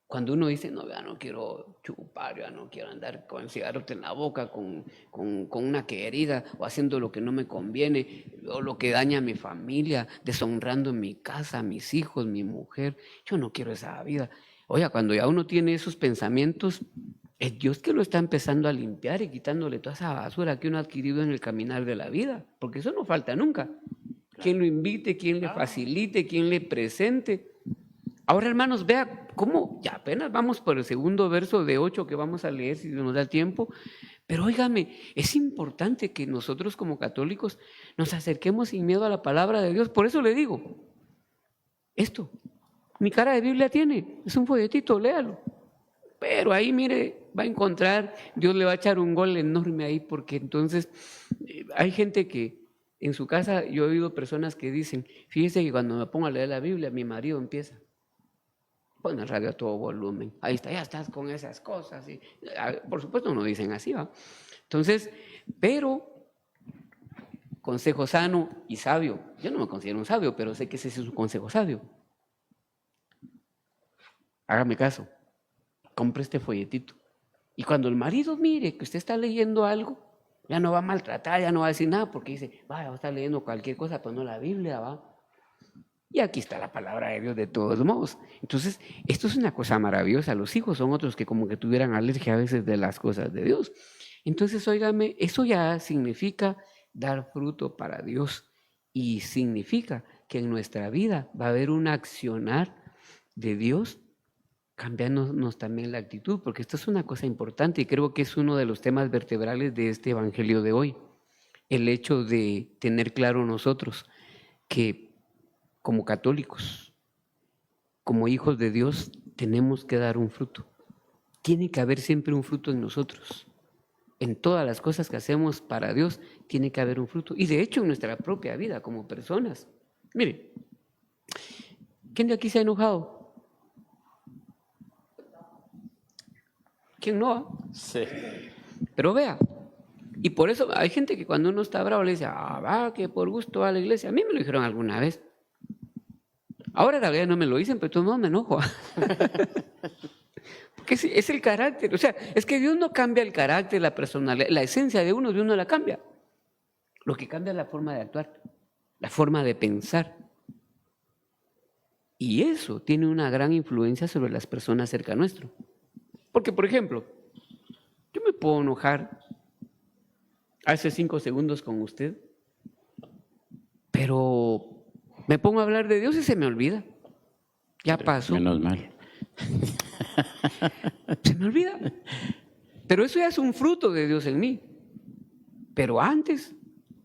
Cuando uno dice, no, ya no quiero chupar, ya no quiero andar con el cigarro en la boca, con una querida, o haciendo lo que no me conviene, o lo que daña a mi familia, deshonrando en mi casa, a mis hijos, mi mujer, yo no quiero esa vida. Oiga, cuando ya uno tiene esos pensamientos, es Dios que lo está empezando a limpiar y quitándole toda esa basura que uno ha adquirido en el caminar de la vida, porque eso no falta nunca. quien lo invite, quien le facilite, quien le presente. Ahora, hermanos, vea cómo ya apenas vamos por el segundo verso de 8 que vamos a leer si nos da tiempo. Pero óigame, es importante que nosotros como católicos nos acerquemos sin miedo a la palabra de Dios. Por eso le digo, esto, mi cara de Biblia tiene, es un folletito, léalo. Pero ahí, mire, va a encontrar, Dios le va a echar un gol enorme ahí, porque entonces hay gente que en su casa, yo he oído personas que dicen, fíjese que cuando me pongo a leer la Biblia, mi marido empieza, pone el radio a todo volumen, ahí está, ya estás con esas cosas. Y, por supuesto no dicen así, ¿va? Entonces, pero consejo sano y sabio, yo no me considero un sabio, pero sé que ese es un consejo sabio. Hágame caso, compre este folletito. Y cuando el marido mire que usted está leyendo algo, ya no va a maltratar, ya no va a decir nada, porque dice, vaya, va a estar leyendo cualquier cosa, pero no la Biblia, va. Y aquí está la palabra de Dios de todos modos. Entonces, esto es una cosa maravillosa. Los hijos son otros que como que tuvieran alergia a veces de las cosas de Dios. Entonces, óigame, eso ya significa dar fruto para Dios. Y significa que en nuestra vida va a haber un accionar de Dios cambiándonos también la actitud, porque esto es una cosa importante y creo que es uno de los temas vertebrales de este evangelio de hoy. El hecho de tener claro nosotros que como católicos, como hijos de Dios, tenemos que dar un fruto. Tiene que haber siempre un fruto en nosotros. En todas las cosas que hacemos para Dios, tiene que haber un fruto. Y de hecho, en nuestra propia vida, como personas. Mire, ¿quién de aquí se ha enojado? ¿Quién no? Sí. Pero vea, y por eso hay gente que cuando uno está bravo le dice, va, que por gusto va a la iglesia. A mí me lo dijeron alguna vez. Ahora la verdad no me lo dicen, pero de todos modos me enojo. Porque es el carácter. O sea, es que Dios no cambia el carácter, la personalidad, la esencia de uno, Dios no la cambia. Lo que cambia es la forma de actuar, la forma de pensar. Y eso tiene una gran influencia sobre las personas cerca a nuestro. Porque, por ejemplo, yo me puedo enojar hace 5 segundos con usted, pero me pongo a hablar de Dios y se me olvida. Ya pasó. Menos mal. Se me olvida. Pero eso ya es un fruto de Dios en mí. Pero antes,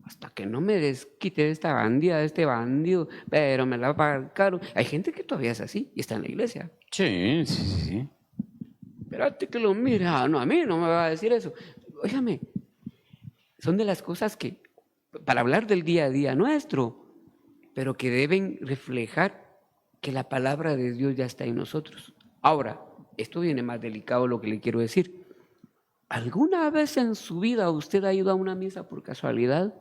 hasta que no me desquite de esta bandida, de este bandido, pero me la va a pagar caro. Hay gente que todavía es así y está en la iglesia. Sí, sí, sí. Espérate que lo mira. No, a mí no me va a decir eso. Óigame, son de las cosas que, para hablar del día a día nuestro, pero que deben reflejar que la palabra de Dios ya está en nosotros. Ahora, esto viene más delicado lo que le quiero decir. ¿Alguna vez en su vida usted ha ido a una misa por casualidad?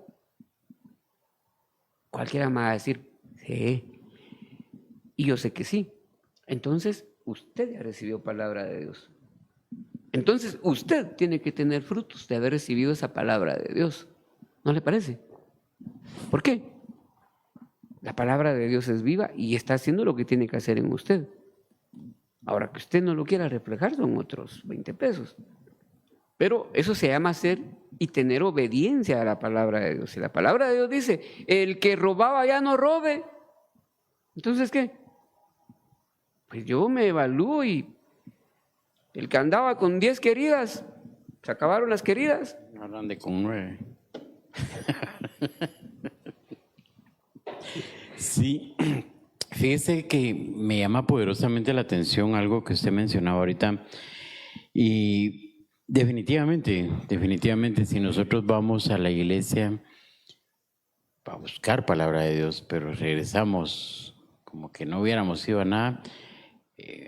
Cualquiera me va a decir, sí. Y yo sé que sí. Entonces, usted ya recibió palabra de Dios. Entonces, usted tiene que tener frutos de haber recibido esa palabra de Dios. ¿No le parece? ¿Por qué? La palabra de Dios es viva y está haciendo lo que tiene que hacer en usted. Ahora que usted no lo quiera reflejar son otros 20 pesos. Pero eso se llama hacer y tener obediencia a la palabra de Dios. Si la palabra de Dios dice, el que robaba ya no robe, entonces ¿qué? Pues yo me evalúo y el que andaba con 10 queridas, se acabaron las queridas. Ahora ande con 9. Sí, fíjese que me llama poderosamente la atención algo que usted mencionaba ahorita y definitivamente, si nosotros vamos a la iglesia para buscar palabra de Dios, pero regresamos como que no hubiéramos ido a nada,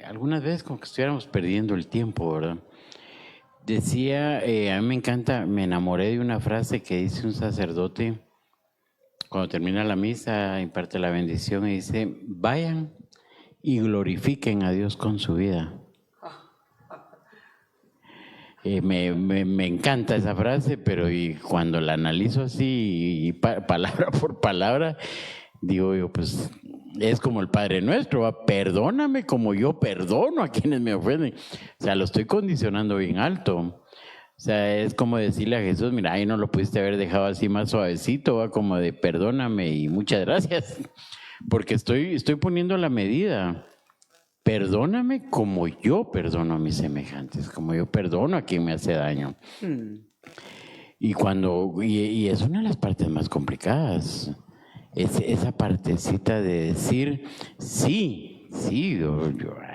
algunas veces como que estuviéramos perdiendo el tiempo, ¿verdad? Decía, a mí me encanta, me enamoré de una frase que dice un sacerdote cuando termina la misa, imparte la bendición y dice, vayan y glorifiquen a Dios con su vida. Me encanta esa frase, pero y cuando la analizo así, y palabra por palabra, digo yo, pues es como el Padre Nuestro, ¿va? Perdóname como yo perdono a quienes me ofenden. O sea, lo estoy condicionando bien alto. O sea, es como decirle a Jesús, mira, ahí no lo pudiste haber dejado así más suavecito, ¿va? Como de perdóname y muchas gracias, porque estoy poniendo la medida. Perdóname como yo perdono a mis semejantes, como yo perdono a quien me hace daño. Y es una de las partes más complicadas, es esa partecita de decir, sí,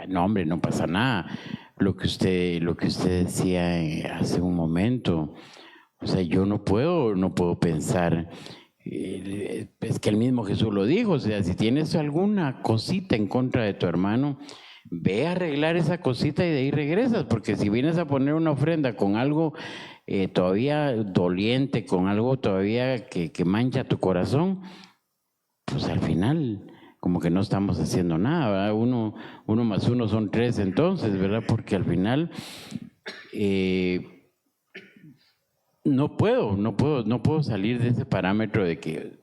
no hombre, no pasa nada. Lo que usted decía hace un momento, o sea, yo no puedo pensar, es que el mismo Jesús lo dijo, o sea, si tienes alguna cosita en contra de tu hermano, ve a arreglar esa cosita y de ahí regresas, porque si vienes a poner una ofrenda con algo todavía doliente, con algo todavía que mancha tu corazón, pues al final como que no estamos haciendo nada, ¿verdad? Uno más uno son 3 entonces, ¿verdad? Porque al final no puedo salir de ese parámetro de que,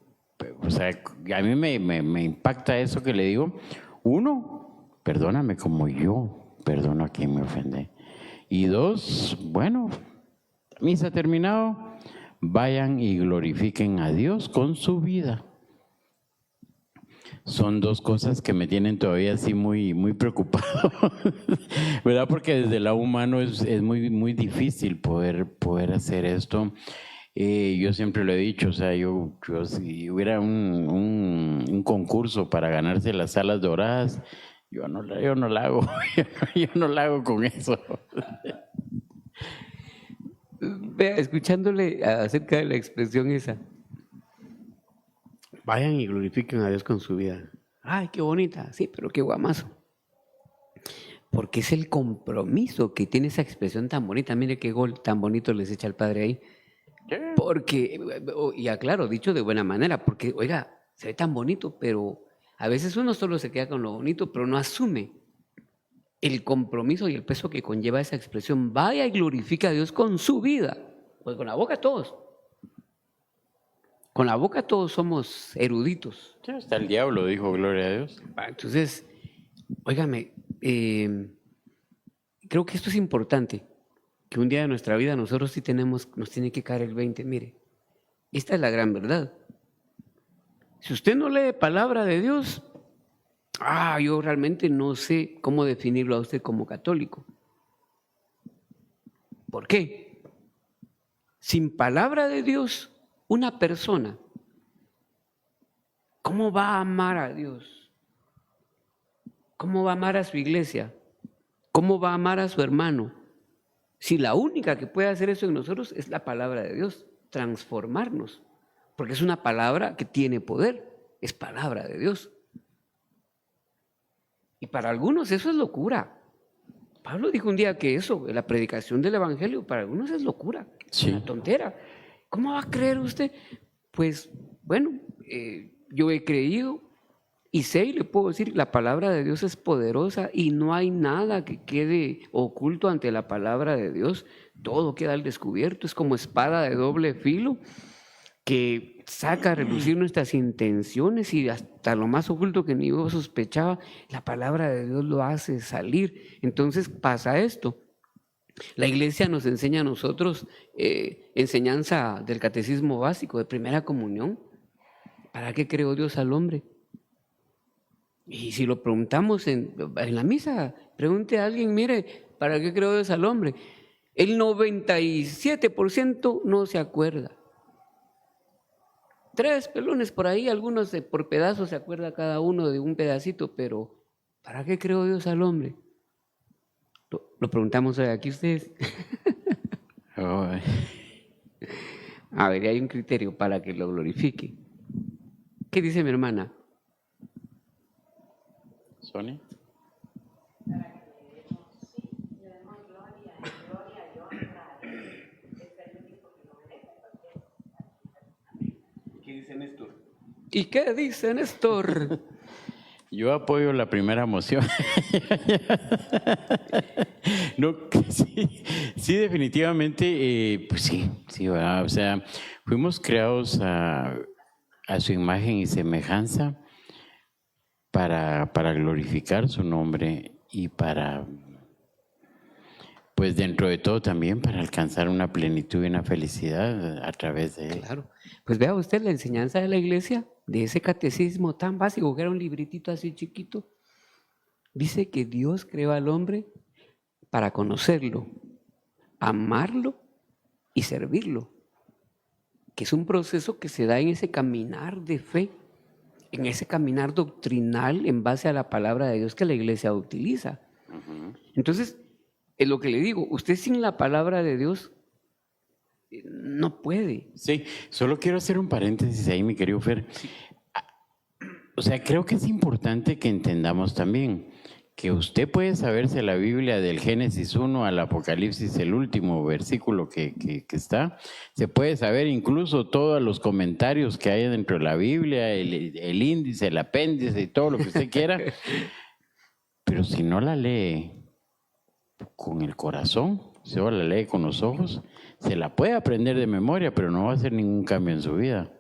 o sea, a mí me impacta eso que le digo. 1, perdóname como yo perdono a quien me ofende. Y 2, bueno, misa terminado, vayan y glorifiquen a Dios con su vida. Son 2 cosas que me tienen todavía así muy, muy preocupado, ¿verdad? Porque desde el lado humano es muy, muy difícil poder hacer esto. Yo siempre lo he dicho, o sea, yo si hubiera un concurso para ganarse las alas doradas, yo no la hago, yo no la hago con eso. Vea, escuchándole acerca de la expresión esa, vayan y glorifiquen a Dios con su vida. Ay, qué bonita, sí, pero qué guamazo. Porque es el compromiso que tiene esa expresión tan bonita. Mire qué gol tan bonito les echa el Padre ahí. Porque, y aclaro, dicho de buena manera, porque, oiga, se ve tan bonito, pero a veces uno solo se queda con lo bonito, pero no asume el compromiso y el peso que conlleva esa expresión. Vaya y glorifica a Dios con su vida. Pues con la boca todos. Con la boca todos somos eruditos. Sí, hasta el diablo dijo gloria a Dios. Entonces, óigame, creo que esto es importante, que un día de nuestra vida nosotros sí nos tiene que caer el 20. Mire, esta es la gran verdad. Si usted no lee palabra de Dios, yo realmente no sé cómo definirlo a usted como católico. ¿Por qué? Sin palabra de Dios, una persona, ¿cómo va a amar a Dios? ¿Cómo va a amar a su iglesia? ¿Cómo va a amar a su hermano? Si la única que puede hacer eso en nosotros es la palabra de Dios, transformarnos, porque es una palabra que tiene poder, es palabra de Dios. Y para algunos eso es locura. Pablo dijo un día que eso, la predicación del evangelio, para algunos es locura, Sí. una tontera. ¿Cómo va a creer usted? Pues bueno, yo he creído y sé y le puedo decir, la palabra de Dios es poderosa y no hay nada que quede oculto ante la palabra de Dios. Todo queda al descubierto, es como espada de doble filo que saca a relucir nuestras intenciones y hasta lo más oculto que ni yo sospechaba, la palabra de Dios lo hace salir. Entonces pasa esto. La iglesia nos enseña a nosotros enseñanza del catecismo básico, de primera comunión. ¿Para qué creó Dios al hombre? Y si lo preguntamos en la misa, pregunte a alguien, mire, ¿para qué creó Dios al hombre? El 97% no se acuerda. 3 pelones por ahí, algunos por pedazos se acuerda cada uno de un pedacito, pero ¿para qué creó Dios al hombre? Lo preguntamos aquí ustedes. A ver, hay un criterio para que lo glorifique. ¿Qué dice mi hermana? ¿Sonia? ¿Qué dice Néstor? ¿Y qué dice Néstor? Yo apoyo la primera moción. No, sí, definitivamente, pues sí, ¿verdad? O sea, fuimos creados a su imagen y semejanza para glorificar su nombre y para pues dentro de todo también para alcanzar una plenitud y una felicidad a través de él. Claro. Pues vea usted la enseñanza de la iglesia, de ese catecismo tan básico, que era un libritito así chiquito. Dice que Dios creó al hombre para conocerlo, amarlo y servirlo. Que es un proceso que se da en ese caminar de fe, en ese caminar doctrinal en base a la palabra de Dios que la iglesia utiliza. Entonces, es lo que le digo, usted sin la palabra de Dios no puede. Sí, solo quiero hacer un paréntesis ahí, mi querido Fer. O sea, creo que es importante que entendamos también que usted puede saberse la Biblia del Génesis 1 al Apocalipsis, el último versículo que está. Se puede saber incluso todos los comentarios que hay dentro de la Biblia, el índice, el apéndice y todo lo que usted quiera. Pero si no la lee con el corazón, si no la lee con los ojos, se la puede aprender de memoria, pero no va a hacer ningún cambio en su vida.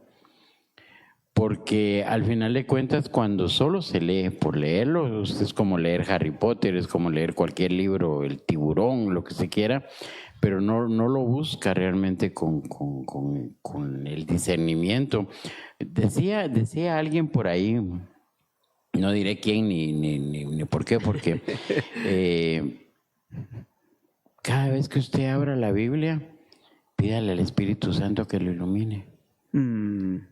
Porque al final de cuentas, cuando solo se lee por leerlo, es como leer Harry Potter, es como leer cualquier libro, El Tiburón, lo que se quiera, pero no lo busca realmente con el discernimiento. Decía alguien por ahí, no diré quién ni por qué, porque cada vez que usted abra la Biblia, pídale al Espíritu Santo que lo ilumine.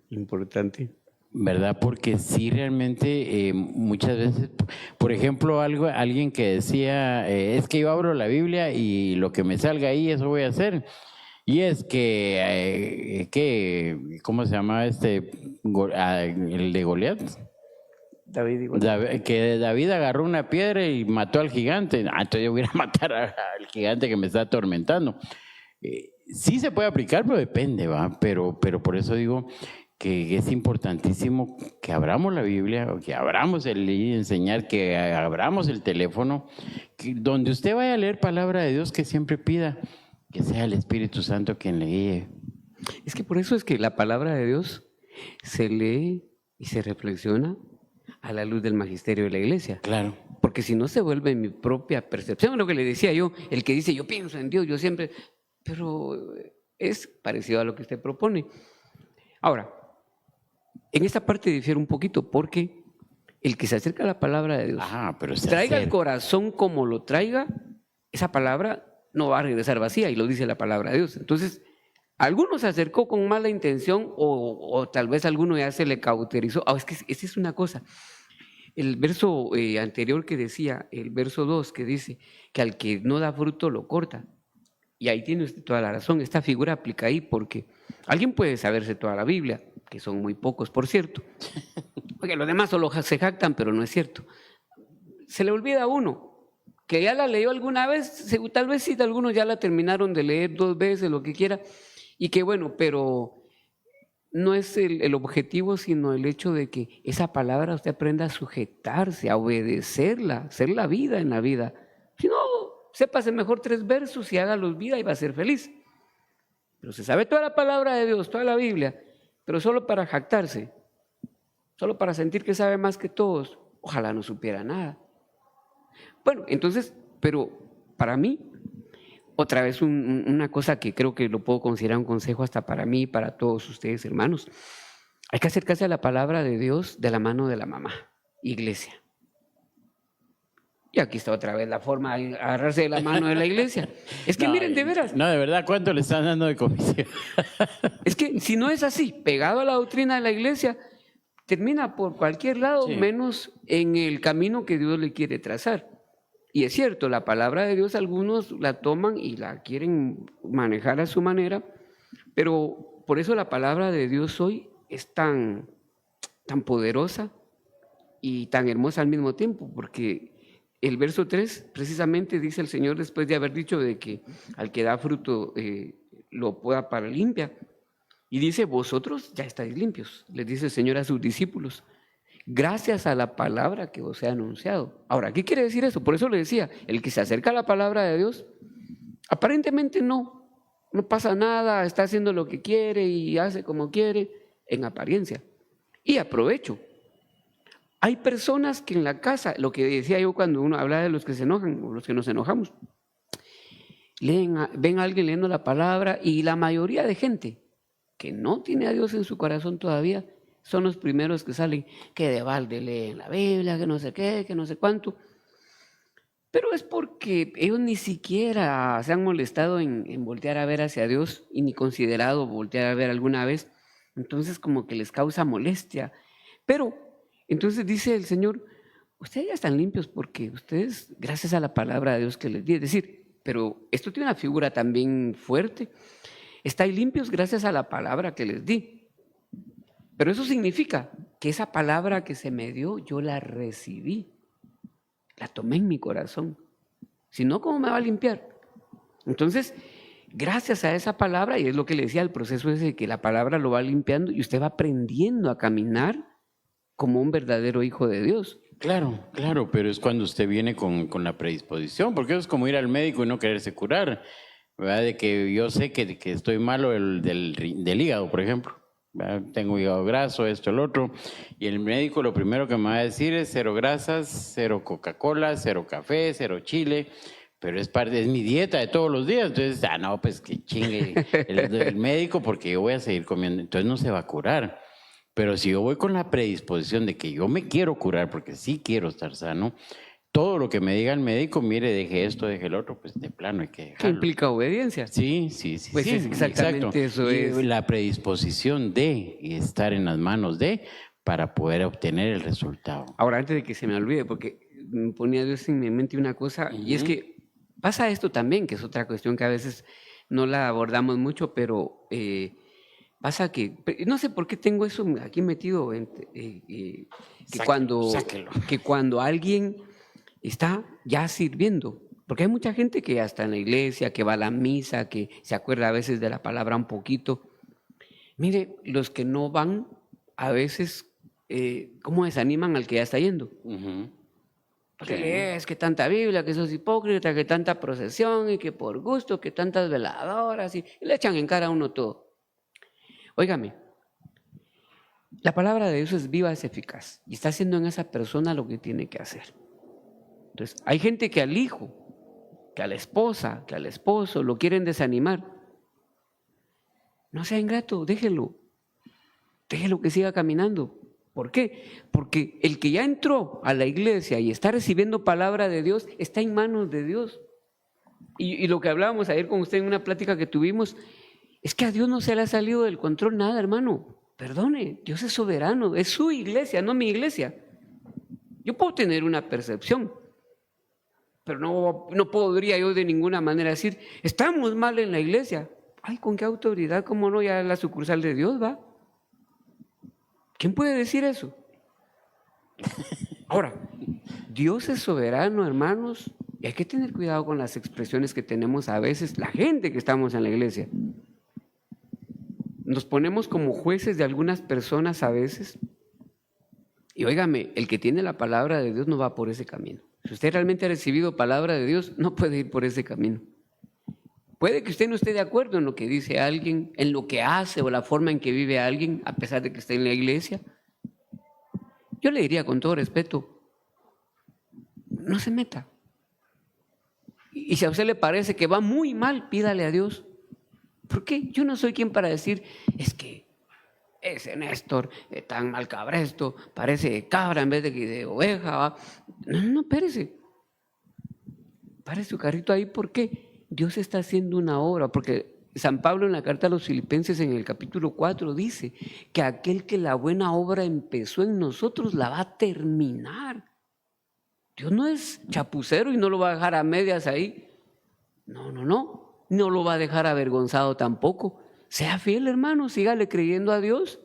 Importante. ¿Verdad? Porque sí, realmente muchas veces, por ejemplo, alguien que decía, es que yo abro la Biblia y lo que me salga ahí, eso voy a hacer. Y es que ¿cómo se llama el de Goliat? David y Goliat. Que David agarró una piedra y mató al gigante. Entonces yo voy a matar al gigante que me está atormentando. Sí se puede aplicar, pero depende, ¿va? Pero por eso digo que es importantísimo que abramos la Biblia, que abramos enseñar, que abramos el teléfono, que donde usted vaya a leer palabra de Dios, que siempre pida que sea el Espíritu Santo quien le guíe. Es que por eso es que la palabra de Dios se lee y se reflexiona a la luz del magisterio de la iglesia. Claro. Porque si no se vuelve mi propia percepción, lo que le decía yo, el que dice yo pienso en Dios, yo siempre, pero es parecido a lo que usted propone. Ahora, en esta parte difiere un poquito porque el que se acerca a la palabra de Dios, pero traiga el corazón como lo traiga, esa palabra no va a regresar vacía y lo dice la palabra de Dios. Entonces, alguno se acercó con mala intención o tal vez alguno ya se le cauterizó. Es que esa es una cosa. El verso anterior que decía, el verso 2 que dice que al que no da fruto lo corta. Y ahí tiene usted toda la razón, esta figura aplica ahí porque alguien puede saberse toda la Biblia, que son muy pocos, por cierto, porque los demás solo se jactan, pero no es cierto. Se le olvida a uno, que ya la leyó alguna vez, tal vez sí, algunos ya la terminaron de leer 2 veces, lo que quiera, y que bueno, pero no es el objetivo, sino el hecho de que esa palabra usted aprenda a sujetarse, a obedecerla, hacer la vida en la vida. Si no, sépase mejor 3 versos y hágalos vida y va a ser feliz. Pero se sabe toda la palabra de Dios, toda la Biblia, pero solo para jactarse, solo para sentir que sabe más que todos, ojalá no supiera nada. Bueno, entonces, pero para mí, otra vez una cosa que creo que lo puedo considerar un consejo hasta para mí y para todos ustedes, hermanos, hay que acercarse a la palabra de Dios de la mano de la mamá, iglesia. Y aquí está otra vez la forma de agarrarse de la mano de la iglesia. Es que miren, de veras. No, de verdad, ¿cuánto le están dando de comisión? Es que si no es así, pegado a la doctrina de la iglesia, termina por cualquier lado, sí, menos en el camino que Dios le quiere trazar. Y es cierto, la palabra de Dios algunos la toman y la quieren manejar a su manera, pero por eso la palabra de Dios hoy es tan poderosa y tan hermosa al mismo tiempo, porque el verso 3 precisamente dice el Señor, después de haber dicho de que al que da fruto lo pueda para limpia, y dice, vosotros ya estáis limpios, les dice el Señor a sus discípulos, gracias a la palabra que os he anunciado. Ahora, ¿qué quiere decir eso? Por eso le decía, el que se acerca a la palabra de Dios, aparentemente no pasa nada, está haciendo lo que quiere y hace como quiere, en apariencia. Y aprovecho. Hay personas que en la casa, lo que decía yo cuando uno habla de los que se enojan o los que nos enojamos, ven a alguien leyendo la palabra y la mayoría de gente que no tiene a Dios en su corazón todavía son los primeros que salen, que de balde leen la Biblia, que no sé qué, que no sé cuánto. Pero es porque ellos ni siquiera se han molestado en voltear a ver hacia Dios y ni considerado voltear a ver alguna vez. Entonces como que les causa molestia. Pero entonces dice el Señor, ustedes ya están limpios porque ustedes, gracias a la palabra de Dios que les di, es decir, pero esto tiene una figura también fuerte, están limpios gracias a la palabra que les di. Pero eso significa que esa palabra que se me dio, yo la recibí, la tomé en mi corazón. Si no, ¿cómo me va a limpiar? Entonces, gracias a esa palabra, y es lo que le decía, el proceso es de que la palabra lo va limpiando y usted va aprendiendo a caminar como un verdadero hijo de Dios. Claro, claro, pero es cuando usted viene con la predisposición, porque es como ir al médico y no quererse curar, ¿verdad? De que yo sé que estoy malo del hígado, por ejemplo, ¿verdad? Tengo hígado graso, esto, el otro, y el médico lo primero que me va a decir es 0 grasas, 0 Coca-Cola, 0 café, 0 chile, pero es mi dieta de todos los días, entonces, no, pues que chingue el médico porque yo voy a seguir comiendo, entonces no se va a curar. Pero si yo voy con la predisposición de que yo me quiero curar porque sí quiero estar sano, todo lo que me diga el médico, mire, deje esto, deje el otro, pues de plano hay que dejarlo. ¿Qué implica obediencia? Sí. Pues sí, es exactamente exacto. eso. Y la predisposición de estar en las manos de para poder obtener el resultado. Ahora, antes de que se me olvide, porque me ponía Dios en mi mente una cosa, y es que pasa esto también, que es otra cuestión que a veces no la abordamos mucho, pero pasa que, no sé por qué tengo eso aquí metido, que cuando alguien está ya sirviendo, porque hay mucha gente que ya está en la iglesia, que va a la misa, que se acuerda a veces de la palabra un poquito. Mire, los que no van, a veces, ¿cómo desaniman al que ya está yendo? Porque es que tanta Biblia, que sos hipócrita, que tanta procesión, y que por gusto, que tantas veladoras, y le echan en cara a uno todo. Óigame, la palabra de Dios es viva, es eficaz, y está haciendo en esa persona lo que tiene que hacer. Entonces, hay gente que al hijo, que a la esposa, que al esposo lo quieren desanimar. No sea ingrato, déjelo que siga caminando. ¿Por qué? Porque el que ya entró a la iglesia y está recibiendo palabra de Dios, está en manos de Dios. Y lo que hablábamos ayer con usted en una plática que tuvimos, es que a Dios no se le ha salido del control nada, hermano. Perdone, Dios es soberano, es su iglesia, no mi iglesia. Yo puedo tener una percepción, pero no podría yo de ninguna manera decir, estamos mal en la iglesia. Ay, ¿con qué autoridad? ¿Cómo no? Ya la sucursal de Dios va. ¿Quién puede decir eso? Ahora, Dios es soberano, hermanos, y hay que tener cuidado con las expresiones que tenemos a veces, la gente que estamos en la iglesia. Nos ponemos como jueces de algunas personas a veces, y óigame, el que tiene la palabra de Dios no va por ese camino. Si usted realmente ha recibido palabra de Dios, no puede ir por ese camino. Puede que usted no esté de acuerdo en lo que dice alguien, en lo que hace o la forma en que vive alguien, a pesar de que esté en la iglesia. Yo le diría con todo respeto, no se meta. Y si a usted le parece que va muy mal, pídale a Dios. ¿Por qué? Yo no soy quien para decir, es que ese Néstor tan mal cabresto, parece cabra en vez de oveja. ¿Va? No, espérese. Pare su carrito ahí, ¿por qué? Dios está haciendo una obra, porque San Pablo en la carta a los Filipenses en el capítulo 4 dice que aquel que la buena obra empezó en nosotros la va a terminar. Dios no es chapucero y no lo va a dejar a medias ahí. No lo va a dejar avergonzado tampoco. Sea fiel, hermano, sígale creyendo a Dios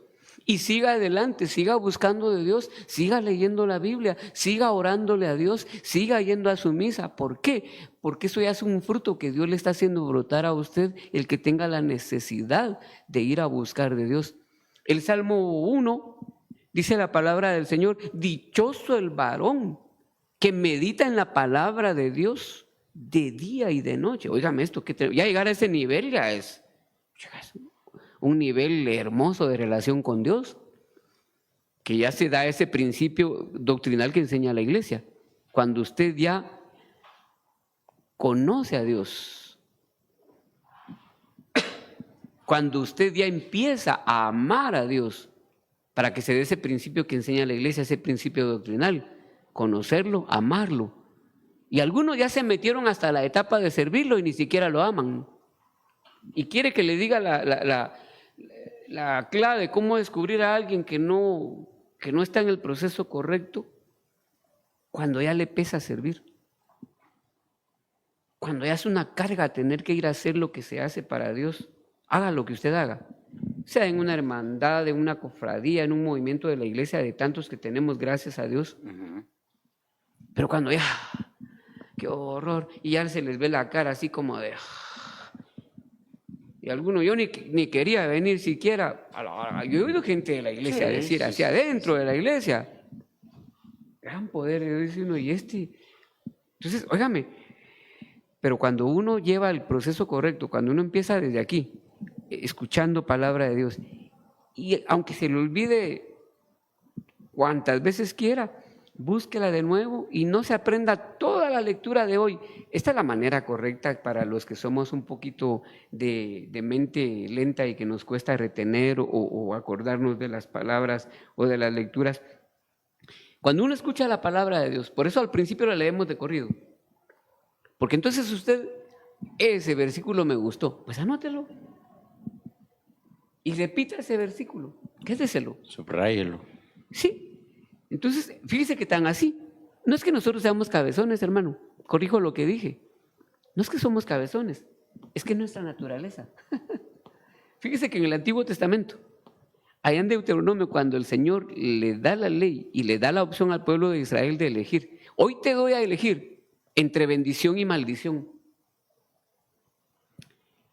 y siga adelante, siga buscando de Dios, siga leyendo la Biblia, siga orándole a Dios, siga yendo a su misa. ¿Por qué? Porque eso ya es un fruto que Dios le está haciendo brotar a usted, el que tenga la necesidad de ir a buscar de Dios. El Salmo 1 dice la palabra del Señor, dichoso el varón que medita en la palabra de Dios de día y de noche. Óigame esto, ya llegar a ese nivel ya es un nivel hermoso de relación con Dios, que ya se da ese principio doctrinal que enseña la iglesia. Cuando usted ya conoce a Dios Cuando usted ya empieza a amar a Dios, para que se dé ese principio que enseña la iglesia, ese principio doctrinal, conocerlo, amarlo. Y algunos ya se metieron hasta la etapa de servirlo y ni siquiera lo aman. Y quiere que le diga la clave de cómo descubrir a alguien que no está en el proceso correcto, cuando ya le pesa servir. Cuando ya es una carga tener que ir a hacer lo que se hace para Dios, haga lo que usted haga. Sea en una hermandad, en una cofradía, en un movimiento de la iglesia, de tantos que tenemos, gracias a Dios. Pero cuando ya, qué horror, y ya se les ve la cara así como de... Y algunos, yo ni quería venir siquiera. Yo he oído gente de la iglesia decir hacia adentro de la iglesia. Gran poder, dice uno, y Entonces, óigame, pero cuando uno lleva el proceso correcto, cuando uno empieza desde aquí, escuchando palabra de Dios, y aunque se le olvide cuantas veces quiera, búsquela de nuevo y no se aprenda toda la lectura de hoy. Esta es la manera correcta para los que somos un poquito de mente lenta y que nos cuesta retener o acordarnos de las palabras o de las lecturas. Cuando uno escucha la palabra de Dios, por eso al principio la leemos de corrido, porque entonces usted, ese versículo me gustó, pues anótelo y repita ese versículo, quédeselo. Subráyelo. Sí. Entonces, fíjese que tan así, no es que nosotros seamos cabezones, hermano, corrijo lo que dije, no es que somos cabezones, es que es nuestra naturaleza. Fíjese que en el Antiguo Testamento, allá en Deuteronomio, cuando el Señor le da la ley y le da la opción al pueblo de Israel de elegir, hoy te doy a elegir entre bendición y maldición.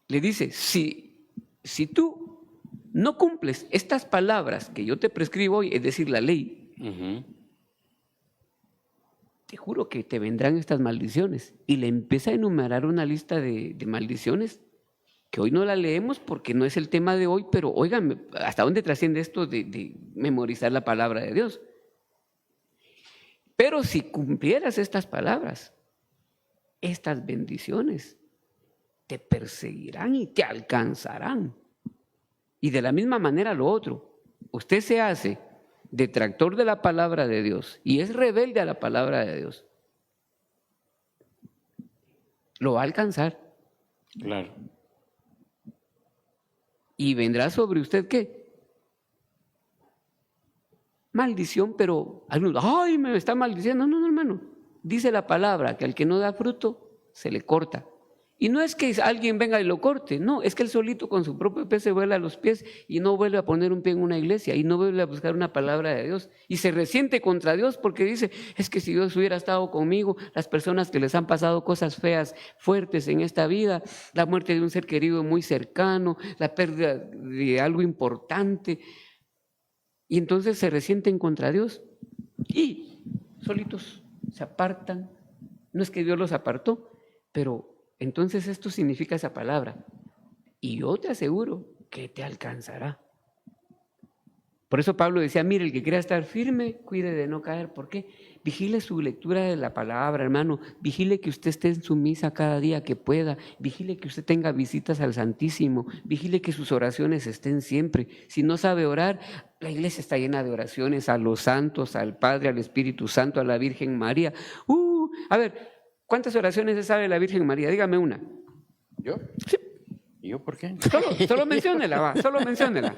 Le dice, si tú no cumples estas palabras que yo te prescribo hoy, es decir, la ley, te juro que te vendrán estas maldiciones. Y le empieza a enumerar una lista de maldiciones que hoy no la leemos porque no es el tema de hoy, pero óiganme, ¿hasta dónde trasciende esto de memorizar la palabra de Dios? Pero si cumplieras estas palabras, estas bendiciones te perseguirán y te alcanzarán. Y de la misma manera lo otro, usted se hace detractor de la palabra de Dios y es rebelde a la palabra de Dios, lo va a alcanzar. Claro. ¿Y vendrá sobre usted qué? Maldición, pero algunos, ¡ay, me está maldiciendo! No, hermano, dice la palabra que al que no da fruto se le corta. Y no es que alguien venga y lo corte, no, es que él solito con su propio pie se vuela los pies y no vuelve a poner un pie en una iglesia y no vuelve a buscar una palabra de Dios y se resiente contra Dios porque dice, es que si Dios hubiera estado conmigo, las personas que les han pasado cosas feas, fuertes en esta vida, la muerte de un ser querido muy cercano, la pérdida de algo importante, y entonces se resienten contra Dios y solitos se apartan. No es que Dios los apartó, pero entonces esto significa esa palabra. Y yo te aseguro que te alcanzará. Por eso Pablo decía, mire, el que quiera estar firme, cuide de no caer. ¿Por qué? Vigile su lectura de la palabra, hermano. Vigile que usted esté en su misa cada día que pueda. Vigile que usted tenga visitas al Santísimo. Vigile que sus oraciones estén siempre. Si no sabe orar, la iglesia está llena de oraciones a los santos, al Padre, al Espíritu Santo, a la Virgen María. A ver, ¿cuántas oraciones se sabe la Virgen María? Dígame una. ¿Yo? Sí. ¿Y yo por qué? Solo menciónela, va, solo menciónela.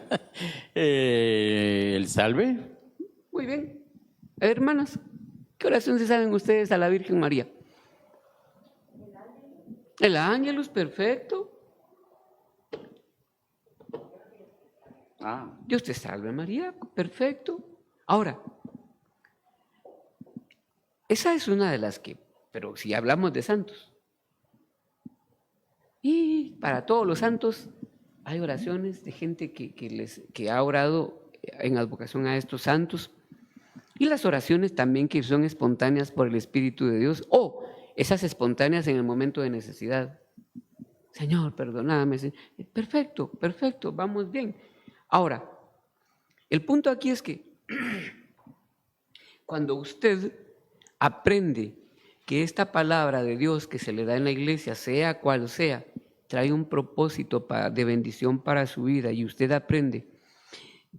¿El salve? Muy bien. Hermanas, ¿qué oración se saben ustedes a la Virgen María? El Ángelus, perfecto. Dios te salve María, perfecto. Ahora, esa es una de las que, pero si hablamos de santos, y para todos los santos hay oraciones de gente que ha orado en advocación a estos santos, y las oraciones también que son espontáneas por el Espíritu de Dios, o esas espontáneas en el momento de necesidad. Señor, perdóname. Perfecto, vamos bien. Ahora, el punto aquí es que cuando usted aprende que esta palabra de Dios que se le da en la iglesia, sea cual sea, trae un propósito de bendición para su vida y usted aprende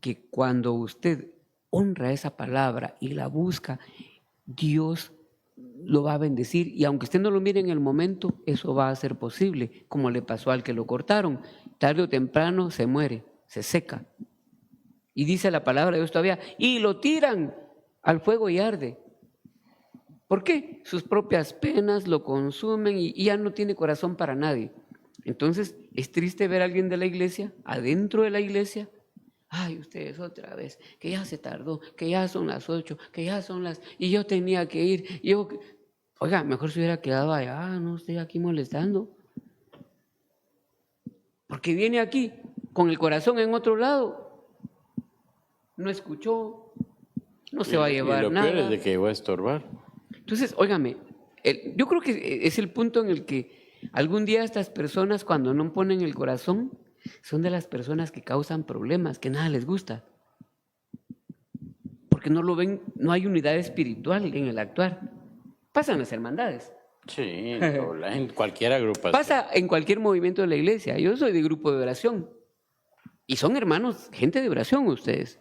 que cuando usted honra esa palabra y la busca, Dios lo va a bendecir, y aunque usted no lo mire en el momento, eso va a ser posible, como le pasó al que lo cortaron. Tarde o temprano se muere, se seca. Y dice la palabra de Dios todavía, y lo tiran al fuego y arde. ¿Por qué? Sus propias penas lo consumen y ya no tiene corazón para nadie. Entonces, es triste ver a alguien de la iglesia, adentro de la iglesia, ay, ustedes otra vez, que ya se tardó, que ya son las 8, que ya son las... Y yo tenía que ir, oiga, mejor se hubiera quedado allá, no estoy aquí molestando. Porque viene aquí con el corazón en otro lado, no escuchó, no se va a llevar nada. Y lo peor es de que va a estorbar. Entonces, óigame, yo creo que es el punto en el que algún día estas personas, cuando no ponen el corazón, son de las personas que causan problemas, que nada les gusta. Porque no lo ven, no hay unidad espiritual en el actuar. Pasan las hermandades. Sí, en cualquier agrupación. Pasa en cualquier movimiento de la iglesia. Yo soy de grupo de oración. Y son hermanos, gente de oración ustedes.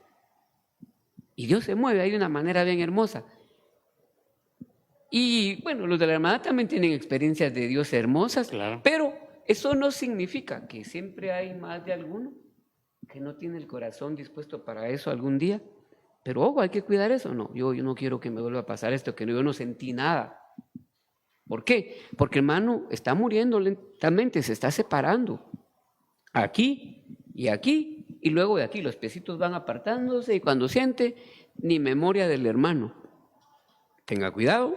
Y Dios se mueve ahí de una manera bien hermosa. Y bueno, los de la hermandad también tienen experiencias de Dios hermosas, claro. Pero eso no significa que siempre hay más de alguno que no tiene el corazón dispuesto para eso algún día. Pero ojo, hay que cuidar eso. No, yo no quiero que me vuelva a pasar esto, que yo no sentí nada. ¿Por qué? Porque hermano, está muriendo lentamente, se está separando. Aquí, y luego de aquí los piecitos van apartándose y cuando siente, ni memoria del hermano. Tenga cuidado,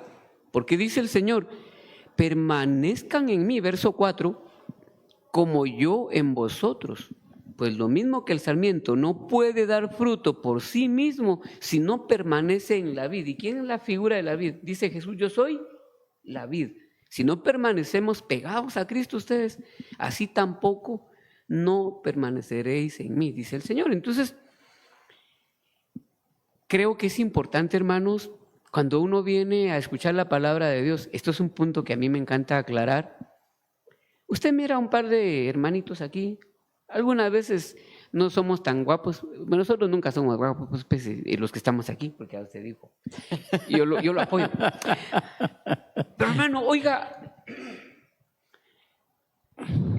porque dice el Señor, permanezcan en mí, verso 4, como yo en vosotros. Pues lo mismo que el sarmiento no puede dar fruto por sí mismo si no permanece en la vid. ¿Y quién es la figura de la vid? Dice Jesús, yo soy la vid. Si no permanecemos pegados a Cristo ustedes, así tampoco no permaneceréis en mí, dice el Señor. Entonces, creo que es importante, hermanos, cuando uno viene a escuchar la palabra de Dios, esto es un punto que a mí me encanta aclarar. Usted mira a un par de hermanitos aquí, algunas veces no somos tan guapos, bueno, nosotros nunca somos guapos, pues, los que estamos aquí, porque ya usted dijo, yo lo apoyo. Pero hermano, oiga,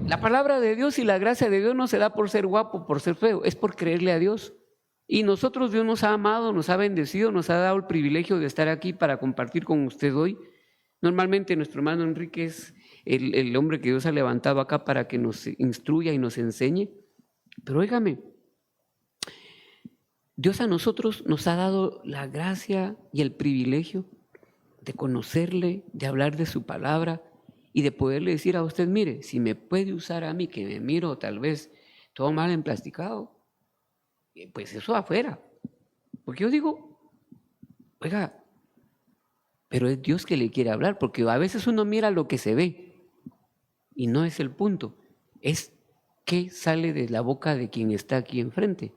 la palabra de Dios y la gracia de Dios no se da por ser guapo, por ser feo, es por creerle a Dios. Y nosotros, Dios nos ha amado, nos ha bendecido, nos ha dado el privilegio de estar aquí para compartir con usted hoy. Normalmente nuestro hermano Enrique es el hombre que Dios ha levantado acá para que nos instruya y nos enseñe. Pero óigame, Dios a nosotros nos ha dado la gracia y el privilegio de conocerle, de hablar de su palabra y de poderle decir a usted, mire, si me puede usar a mí, que me miro tal vez todo mal emplasticado, pues eso afuera. Porque yo digo, oiga, pero es Dios que le quiere hablar, porque a veces uno mira lo que se ve y no es el punto, es qué sale de la boca de quien está aquí enfrente.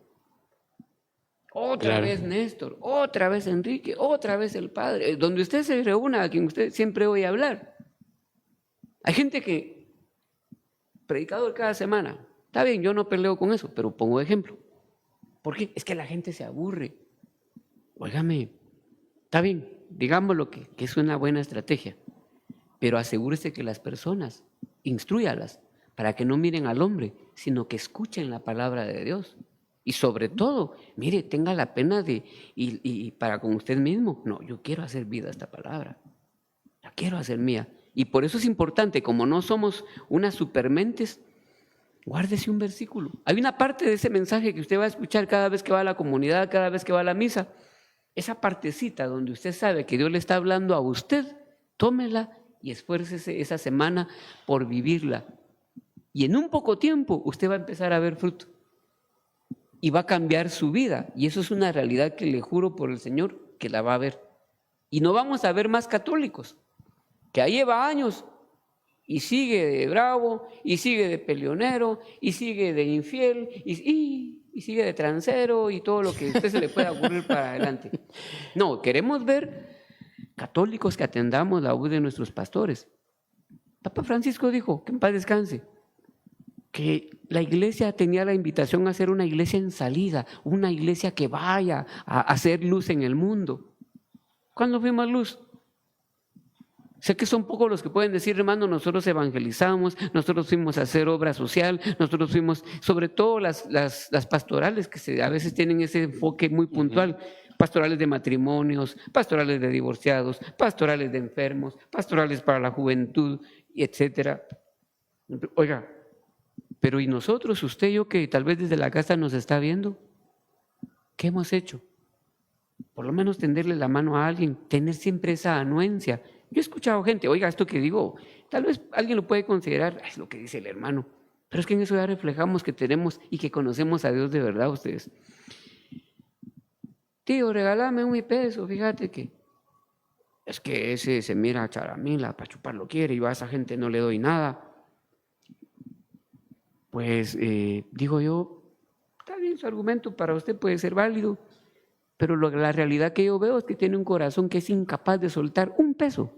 Otra vez Néstor, otra vez Enrique, otra vez el Padre, donde usted se reúna, a quien usted siempre oye hablar. Hay gente que, predicador cada semana, está bien, yo no peleo con eso, pero pongo ejemplo. ¿Por qué? Es que la gente se aburre. Óigame, está bien, digámoslo que es una buena estrategia, pero asegúrese que las personas, instrúyalas, para que no miren al hombre, sino que escuchen la palabra de Dios. Y sobre todo, mire, tenga la pena y para con usted mismo, no, yo quiero hacer vida a esta palabra, la quiero hacer mía. Y por eso es importante, como no somos unas supermentes, guárdese un versículo. Hay una parte de ese mensaje que usted va a escuchar cada vez que va a la comunidad, cada vez que va a la misa. Esa partecita donde usted sabe que Dios le está hablando a usted, tómela y esfuércese esa semana por vivirla. Y en un poco tiempo usted va a empezar a ver fruto. Y va a cambiar su vida. Y eso es una realidad que le juro por el Señor que la va a ver. Y no vamos a ver más católicos, que ahí lleva años y sigue de bravo, y sigue de peleonero, y sigue de infiel, y sigue de transero, y todo lo que a usted se le pueda ocurrir para adelante. No, queremos ver católicos que atendamos la voz de nuestros pastores. Papa Francisco dijo, que en paz descanse, que la iglesia tenía la invitación a ser una iglesia en salida, una iglesia que vaya a hacer luz en el mundo. ¿Cuándo fuimos luz? Sé que son pocos los que pueden decir, hermano, nosotros evangelizamos, nosotros fuimos a hacer obra social, nosotros fuimos, sobre todo las pastorales que a veces tienen ese enfoque muy puntual, pastorales de matrimonios, pastorales de divorciados, pastorales de enfermos, pastorales para la juventud, etcétera. Oiga, pero ¿y nosotros, usted y yo, que tal vez desde la casa nos está viendo? ¿Qué hemos hecho? Por lo menos tenderle la mano a alguien, tener siempre esa anuencia. Yo he escuchado gente, oiga, esto que digo, tal vez alguien lo puede considerar, es lo que dice el hermano, pero es que en eso ya reflejamos que tenemos y que conocemos a Dios de verdad ustedes. Tío, regálame un peso, fíjate que es que ese se mira a charamila, para chupar lo quiere, y yo a esa gente no le doy nada. Pues digo yo, está bien su argumento, para usted puede ser válido, pero la realidad que yo veo es que tiene un corazón que es incapaz de soltar un peso.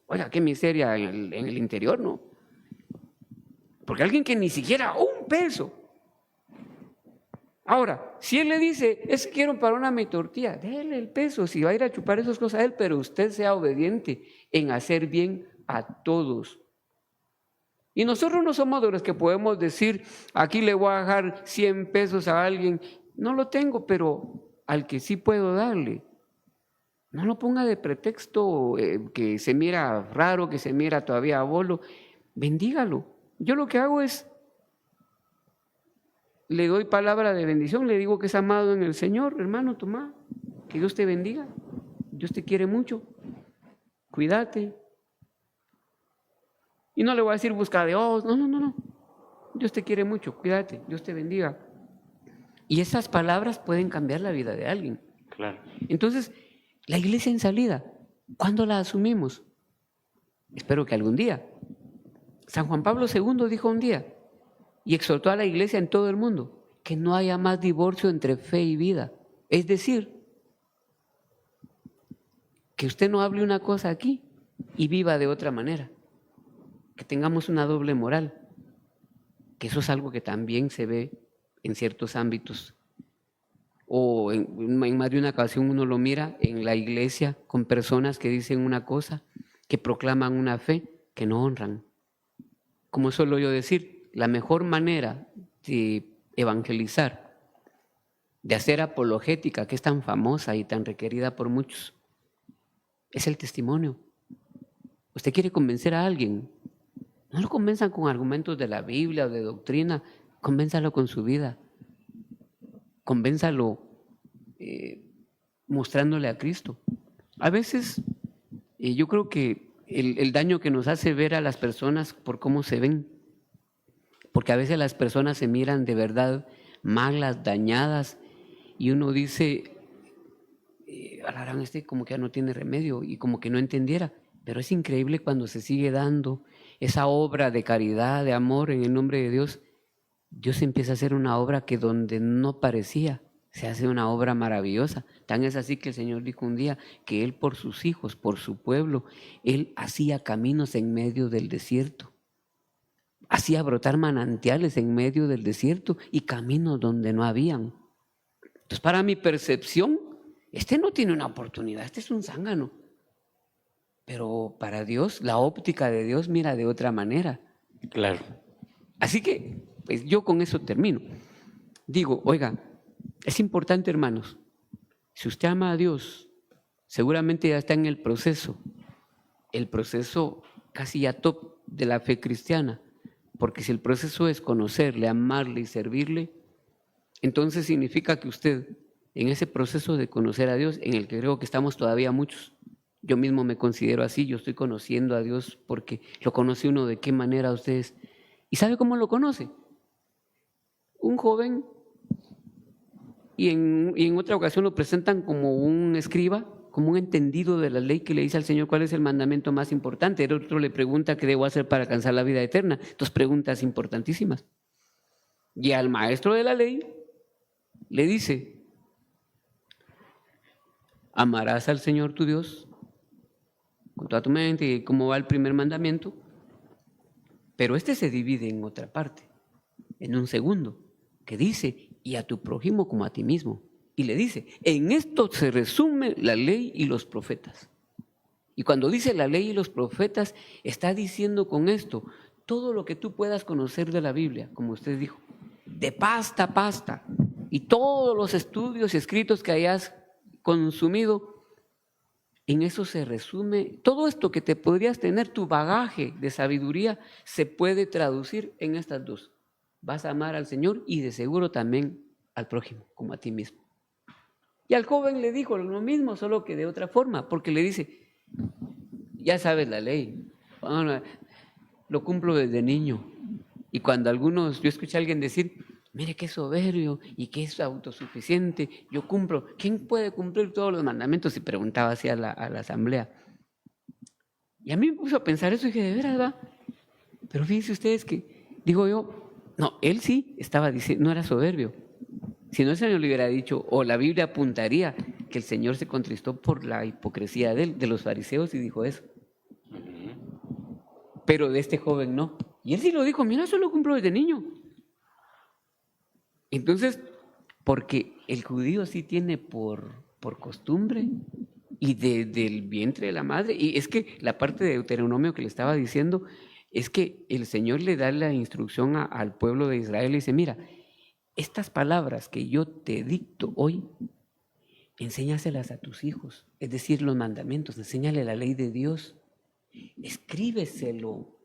Oiga, qué miseria en el interior, ¿no? Porque alguien que ni siquiera un peso. Ahora, si él le dice, es que quiero para una mi tortilla, déle el peso, si va a ir a chupar esas cosas a él, pero usted sea obediente en hacer bien a todos. Y nosotros no somos de los que podemos decir, aquí le voy a dejar 100 pesos a alguien, no lo tengo, pero al que sí puedo darle. No lo ponga de pretexto que se mira raro, que se mira todavía bolo, bendígalo. Yo lo que hago es, le doy palabra de bendición, le digo que es amado en el Señor, hermano, toma, que Dios te bendiga, Dios te quiere mucho, cuídate. Y no le voy a decir busca a Dios, no, Dios te quiere mucho, cuídate, Dios te bendiga. Y esas palabras pueden cambiar la vida de alguien. Claro. Entonces, la iglesia en salida, ¿cuándo la asumimos? Espero que algún día. San Juan Pablo II dijo un día, y exhortó a la iglesia en todo el mundo, que no haya más divorcio entre fe y vida. Es decir, que usted no hable una cosa aquí y viva de otra manera. Que tengamos una doble moral. Que eso es algo que también se ve en ciertos ámbitos. O en más de una ocasión uno lo mira en la iglesia con personas que dicen una cosa, que proclaman una fe que no honran. Como suelo yo decir, la mejor manera de evangelizar, de hacer apologética, que es tan famosa y tan requerida por muchos, es el testimonio. Usted quiere convencer a alguien, no lo convenzan con argumentos de la Biblia o de doctrina, convénzalo con su vida. Convénzalo mostrándole a Cristo. A veces yo creo que el daño que nos hace ver a las personas por cómo se ven, porque a veces las personas se miran de verdad malas, dañadas, y uno dice, alarán, como que ya no tiene remedio, y como que no entendiera, pero es increíble cuando se sigue dando esa obra de caridad, de amor en el nombre de Dios. Dios empieza a hacer una obra que donde no parecía, se hace una obra maravillosa. Tan es así que el Señor dijo un día que Él por sus hijos, por su pueblo, Él hacía caminos en medio del desierto. Hacía brotar manantiales en medio del desierto y caminos donde no habían. Entonces, para mi percepción, este no tiene una oportunidad, este es un zángano. Pero para Dios, la óptica de Dios mira de otra manera. Claro. Así que, pues yo con eso termino. Digo, oiga, es importante, hermanos, si usted ama a Dios, seguramente ya está en el proceso casi ya top de la fe cristiana, porque si el proceso es conocerle, amarle y servirle, entonces significa que usted, en ese proceso de conocer a Dios, en el que creo que estamos todavía muchos, yo mismo me considero así, yo estoy conociendo a Dios porque lo conoce uno de qué manera ustedes. ¿Y sabe cómo lo conoce? Un joven, y en otra ocasión lo presentan como un escriba, como un entendido de la ley, que le dice al Señor cuál es el mandamiento más importante. El otro le pregunta qué debo hacer para alcanzar la vida eterna. Dos preguntas importantísimas. Y al maestro de la ley le dice, amarás al Señor tu Dios con toda tu mente, como va el primer mandamiento, pero este se divide en otra parte. en un segundo, que dice, y a tu prójimo como a ti mismo. Y le dice, en esto se resume la ley y los profetas. Y cuando dice la ley y los profetas, está diciendo con esto, todo lo que tú puedas conocer de la Biblia, como usted dijo, de pasta a pasta, y todos los estudios y escritos que hayas consumido, en eso se resume, todo esto que te podrías tener, tu bagaje de sabiduría, se puede traducir en estas dos. Vas a amar al Señor y de seguro también al prójimo, como a ti mismo. Y al joven le dijo lo mismo, solo que de otra forma, porque le dice, ya sabes la ley, lo cumplo desde niño. Y cuando yo escuché a alguien decir, mire qué soberbio y qué es autosuficiente, yo cumplo. ¿Quién puede cumplir todos los mandamientos? Y preguntaba así a la asamblea. Y a mí me puso a pensar eso y dije, de veras va. Pero fíjense ustedes que, digo yo, no, él sí estaba diciendo, no era soberbio. Si no, el Señor le hubiera dicho, o la Biblia apuntaría que el Señor se contristó por la hipocresía de los fariseos y dijo eso. Pero de este joven no. Y él sí lo dijo, mira, eso lo cumplo desde niño. Entonces, porque el judío sí tiene por costumbre y desde el vientre de la madre, y es que la parte de Deuteronomio que le estaba diciendo, es que el Señor le da la instrucción al pueblo de Israel y dice, mira, estas palabras que yo te dicto hoy, enséñaselas a tus hijos, es decir, los mandamientos, enséñale la ley de Dios, escríbeselo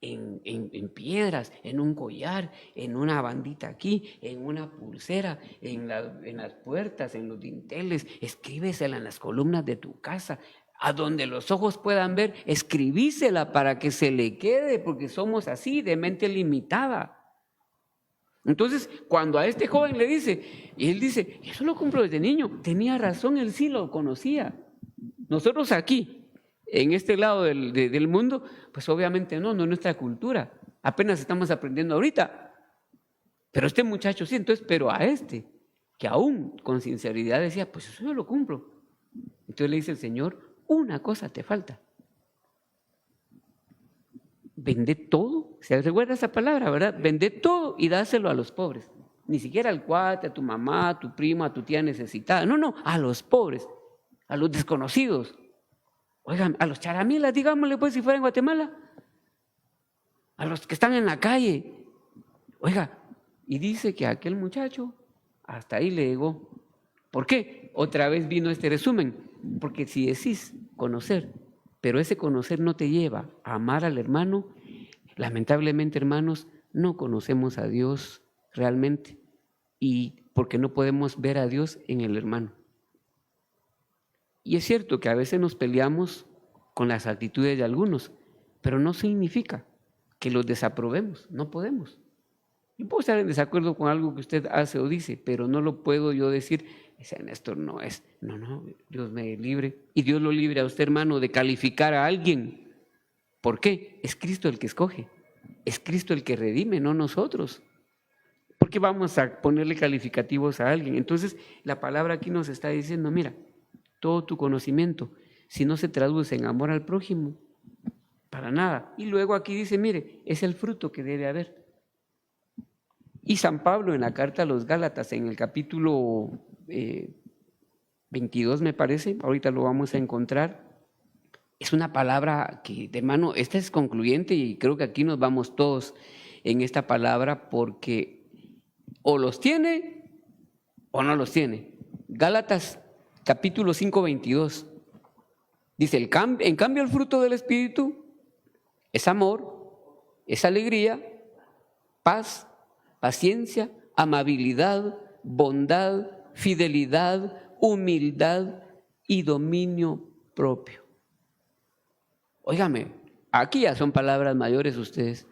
en piedras, en un collar, en una bandita aquí, en una pulsera, en las puertas, en los dinteles, escríbesela en las columnas de tu casa, a donde los ojos puedan ver, escribísela para que se le quede, porque somos así, de mente limitada. Entonces, cuando a este joven le dice, y él dice, eso lo cumplo desde niño, tenía razón, él sí lo conocía. Nosotros aquí, en este lado del mundo, pues obviamente no es nuestra cultura, apenas estamos aprendiendo ahorita. Pero este muchacho sí, entonces, pero a este, que aún con sinceridad decía, pues eso yo lo cumplo. Entonces le dice el Señor, una cosa te falta. Vende todo, ¿se recuerda esa palabra, verdad? Vende todo y dáselo a los pobres. Ni siquiera al cuate, a tu mamá, a tu primo, a tu tía necesitada. No, a los pobres, a los desconocidos. Oigan, a los charamilas, digámosle pues si fuera en Guatemala. A los que están en la calle. Oiga, y dice que aquel muchacho hasta ahí le llegó. ¿Por qué? Otra vez vino este resumen. Porque si decís conocer, pero ese conocer no te lleva a amar al hermano, lamentablemente, hermanos, no conocemos a Dios realmente, y porque no podemos ver a Dios en el hermano. Y es cierto que a veces nos peleamos con las actitudes de algunos, pero no significa que los desaprobemos, no podemos. Yo puedo estar en desacuerdo con algo que usted hace o dice, pero no lo puedo yo decir, ese Néstor no es, no, Dios me libre, y Dios lo libre a usted, hermano, de calificar a alguien. ¿Por qué? Es Cristo el que escoge, es Cristo el que redime, no nosotros. ¿Por qué vamos a ponerle calificativos a alguien? Entonces, la palabra aquí nos está diciendo, mira, todo tu conocimiento, si no se traduce en amor al prójimo, para nada. Y luego aquí dice, mire, es el fruto que debe haber. Y San Pablo en la carta a los Gálatas, en el capítulo 22 me parece, ahorita lo vamos a encontrar, es una palabra que, hermano, esta es concluyente y creo que aquí nos vamos todos en esta palabra porque o los tiene o no los tiene. Gálatas capítulo 5, 22. Dice, en cambio el fruto del Espíritu es amor, es alegría, paz, paciencia, amabilidad, bondad, fidelidad, humildad y dominio propio. Óigame, aquí ya son palabras mayores ustedes.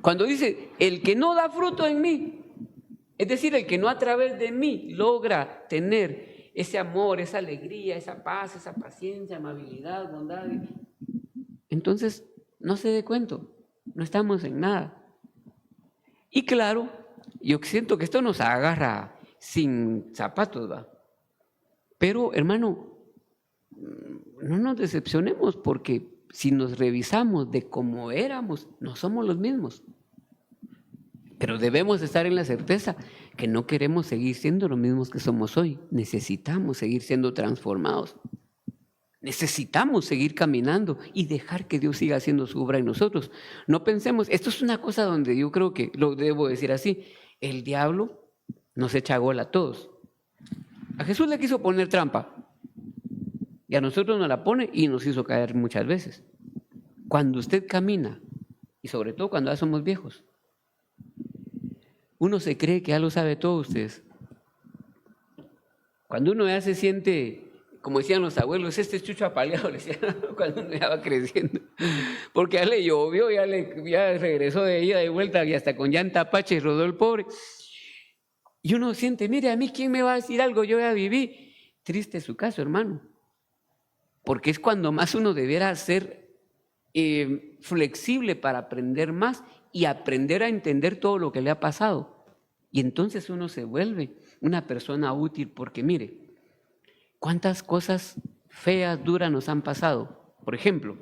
Cuando dice, el que no da fruto en mí, es decir, el que no a través de mí logra tener ese amor, esa alegría, esa paz, esa paciencia, amabilidad, bondad, entonces no se dé cuento, no estamos en nada. Y claro, yo siento que esto nos agarra sin zapatos, ¿va? Pero, hermano, no nos decepcionemos porque si nos revisamos de cómo éramos, no somos los mismos. Pero debemos estar en la certeza que no queremos seguir siendo los mismos que somos hoy. Necesitamos seguir siendo transformados. Necesitamos seguir caminando y dejar que Dios siga haciendo su obra en nosotros. No pensemos, esto es una cosa donde yo creo que lo debo decir así, el diablo nos echa gol a todos. A Jesús le quiso poner trampa y a nosotros nos la pone y nos hizo caer muchas veces. Cuando usted camina, y sobre todo cuando ya somos viejos, uno se cree que ya lo sabe todo ustedes. Cuando uno ya se siente, como decían los abuelos, este chucho apaleado, le decían cuando uno ya va creciendo. Porque ya le llovió, ya regresó de ida de vuelta y hasta con llanta apache rodó el pobre. Y uno siente, mire, a mí ¿quién me va a decir algo? Yo ya viví. Triste su caso, hermano. Porque es cuando más uno debiera ser flexible para aprender más y aprender a entender todo lo que le ha pasado. Y entonces uno se vuelve una persona útil porque mire, cuántas cosas feas, duras nos han pasado. Por ejemplo,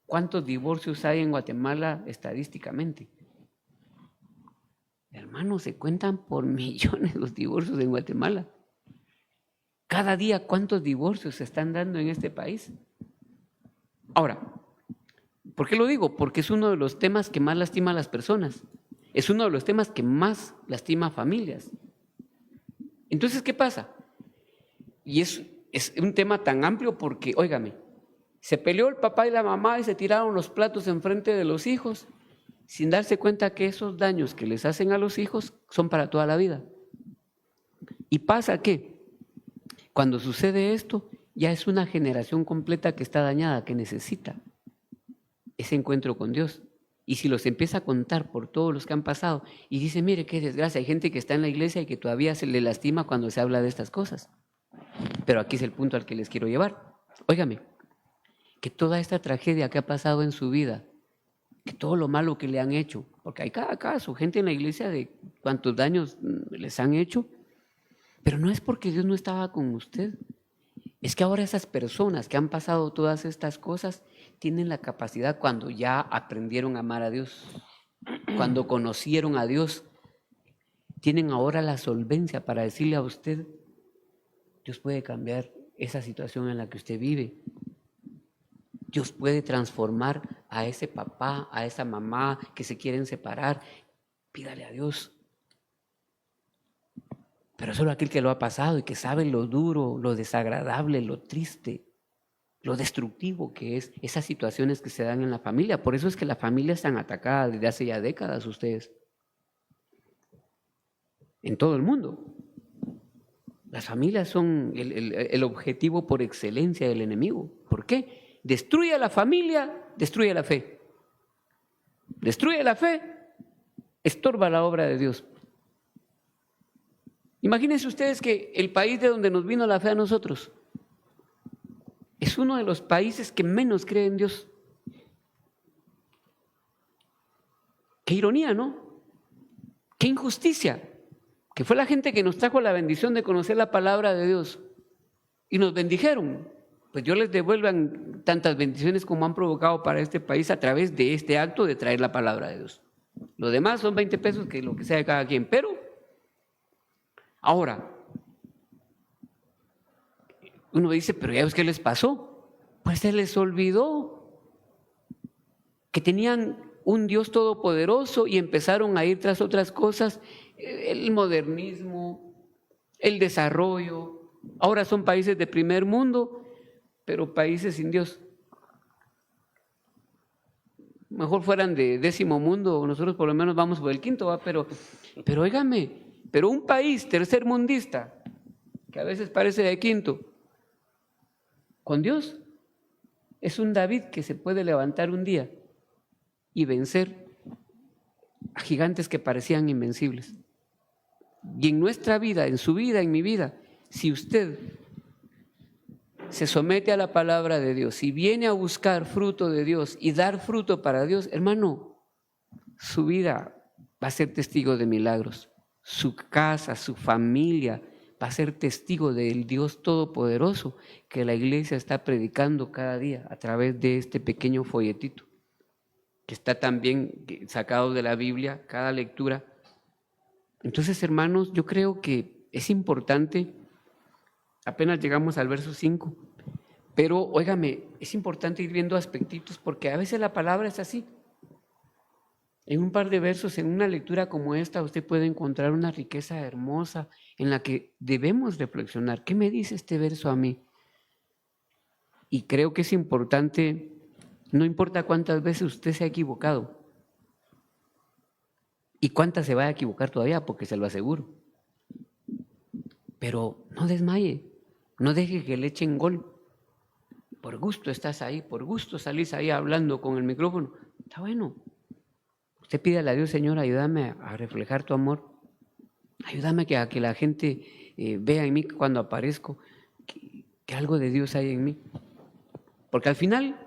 ¿cuántos divorcios hay en Guatemala estadísticamente? Hermanos, se cuentan por millones los divorcios en Guatemala. Cada día, ¿cuántos divorcios se están dando en este país? Ahora, ¿por qué lo digo? Porque es uno de los temas que más lastima a las personas. Es uno de los temas que más lastima a familias. Entonces, ¿qué pasa? Y es un tema tan amplio porque, óigame, se peleó el papá y la mamá y se tiraron los platos enfrente de los hijos sin darse cuenta que esos daños que les hacen a los hijos son para toda la vida. Y pasa que cuando sucede esto, ya es una generación completa que está dañada, que necesita ese encuentro con Dios. Y si los empieza a contar por todos los que han pasado y dice, mire qué desgracia, hay gente que está en la iglesia y que todavía se le lastima cuando se habla de estas cosas. Pero aquí es el punto al que les quiero llevar. Óigame, que toda esta tragedia que ha pasado en su vida, que todo lo malo que le han hecho, porque hay cada caso, gente en la iglesia de cuántos daños les han hecho, pero no es porque Dios no estaba con usted. Es que ahora esas personas que han pasado todas estas cosas tienen la capacidad, cuando ya aprendieron a amar a Dios, cuando conocieron a Dios, tienen ahora la solvencia para decirle a usted, Dios puede cambiar esa situación en la que usted vive. Dios puede transformar a ese papá, a esa mamá que se quieren separar. Pídale a Dios. Pero solo aquel que lo ha pasado y que sabe lo duro, lo desagradable, lo triste, lo destructivo que es esas situaciones que se dan en la familia. Por eso es que la familia es tan atacada desde hace ya décadas ustedes. En todo el mundo. Las familias son el objetivo por excelencia del enemigo. ¿Por qué? Destruye a la familia, destruye la fe. Destruye la fe, estorba la obra de Dios. Imagínense ustedes que el país de donde nos vino la fe a nosotros es uno de los países que menos cree en Dios. Qué ironía, ¿no? Qué injusticia. Que fue la gente que nos trajo la bendición de conocer la palabra de Dios y nos bendijeron. Pues Dios les devuelvan tantas bendiciones como han provocado para este país a través de este acto de traer la palabra de Dios. Lo demás son 20 pesos, que lo que sea de cada quien. Pero ahora, uno dice, pero ya ves qué les pasó. Pues se les olvidó que tenían un Dios todopoderoso y empezaron a ir tras otras cosas, el modernismo, el desarrollo. Ahora son países de primer mundo, pero países sin Dios. Mejor fueran de 10º mundo, nosotros por lo menos vamos por el 5º, ¿va? Pero óigame, pero un país tercermundista, que a veces parece de 5º, con Dios, es un David que se puede levantar un día y vencer a gigantes que parecían invencibles. Y en nuestra vida, en su vida, en mi vida, si usted se somete a la palabra de Dios y viene a buscar fruto de Dios y dar fruto para Dios, hermano, su vida va a ser testigo de milagros. Su casa, su familia va a ser testigo del Dios Todopoderoso que la iglesia está predicando cada día a través de este pequeño folletito. que está también sacado de la Biblia, cada lectura. Entonces, hermanos, yo creo que es importante, apenas llegamos al verso 5, pero, óigame, es importante ir viendo aspectitos, porque a veces la palabra es así. En un par de versos, en una lectura como esta, usted puede encontrar una riqueza hermosa en la que debemos reflexionar. ¿Qué me dice este verso a mí? Y creo que es importante, no importa cuántas veces usted se ha equivocado y cuántas se va a equivocar todavía, porque se lo aseguro. Pero no desmaye, no deje que le echen gol. Por gusto estás ahí, por gusto salís ahí hablando con el micrófono. Está bueno. Usted pídale a Dios, Señor, ayúdame a reflejar tu amor. Ayúdame a que la gente vea en mí cuando aparezco que algo de Dios hay en mí. Porque al final,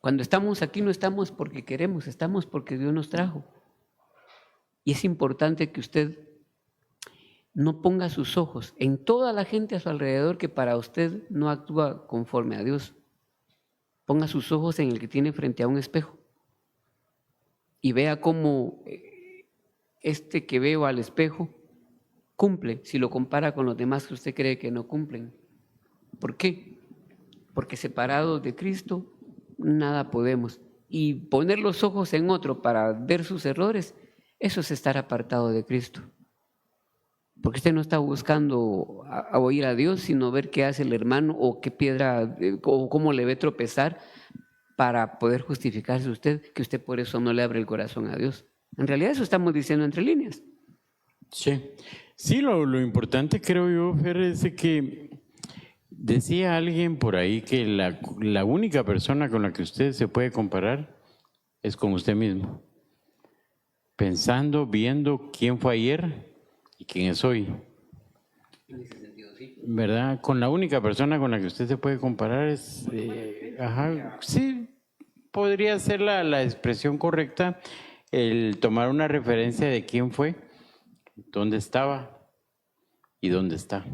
cuando estamos aquí, no estamos porque queremos, estamos porque Dios nos trajo. Y es importante que usted no ponga sus ojos en toda la gente a su alrededor que para usted no actúa conforme a Dios. Ponga sus ojos en el que tiene frente a un espejo y vea cómo este que veo al espejo cumple si lo compara con los demás que usted cree que no cumplen. ¿Por qué? Porque separados de Cristo nada podemos. Y poner los ojos en otro para ver sus errores, eso es estar apartado de Cristo. Porque usted no está buscando a oír a Dios, sino ver qué hace el hermano o qué piedra o cómo le ve tropezar para poder justificarse usted, que usted por eso no le abre el corazón a Dios. En realidad eso estamos diciendo entre líneas. Sí, lo importante creo yo, Fer, es que decía alguien por ahí que la única persona con la que usted se puede comparar es con usted mismo. Pensando, viendo quién fue ayer y quién es hoy. En ese sentido, sí. ¿Verdad? Con la única persona con la que usted se puede comparar es... sí, podría ser la expresión correcta, el tomar una referencia de quién fue, dónde estaba y dónde está.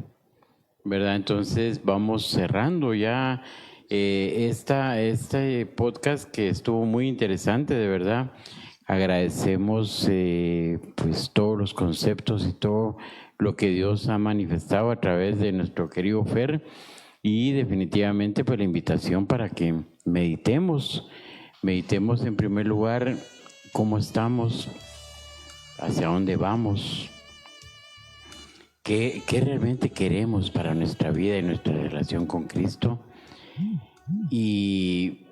¿Verdad? Entonces vamos cerrando ya este podcast que estuvo muy interesante, de verdad. Agradecemos pues todos los conceptos y todo lo que Dios ha manifestado a través de nuestro querido Fer, y definitivamente pues la invitación para que meditemos en primer lugar cómo estamos, hacia dónde vamos, qué realmente queremos para nuestra vida y nuestra relación con Cristo, y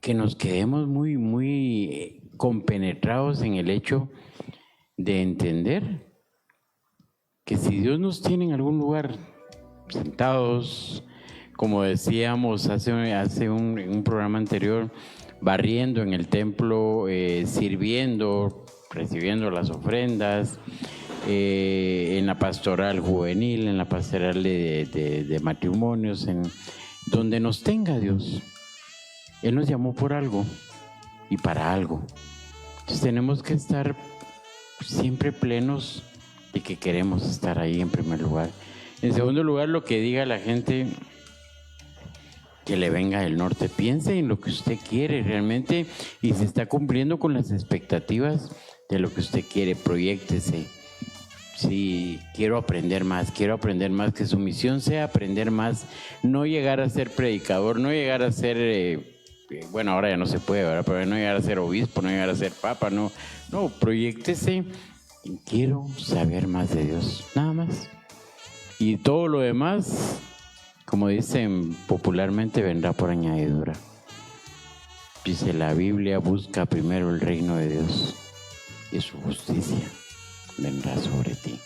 que nos quedemos muy compenetrados en el hecho de entender que si Dios nos tiene en algún lugar sentados, como decíamos hace un programa anterior, barriendo en el templo, sirviendo, recibiendo las ofrendas, en la pastoral juvenil, en la pastoral de matrimonios, en donde nos tenga Dios. Él nos llamó por algo y para algo. Entonces tenemos que estar siempre plenos de que queremos estar ahí en primer lugar. En segundo lugar, lo que diga la gente que le venga del norte, piense en lo que usted quiere realmente y si está cumpliendo con las expectativas de lo que usted quiere, proyéctese. Sí, quiero aprender más, que su misión sea aprender más, no llegar a ser predicador, no llegar a ser, bueno, ahora ya no se puede, ¿verdad? Pero no llegar a ser obispo, no llegar a ser papa, no, proyéctese, quiero saber más de Dios, nada más. Y todo lo demás, como dicen popularmente, vendrá por añadidura. Dice la Biblia, busca primero el reino de Dios y su justicia vendrá sobre ti.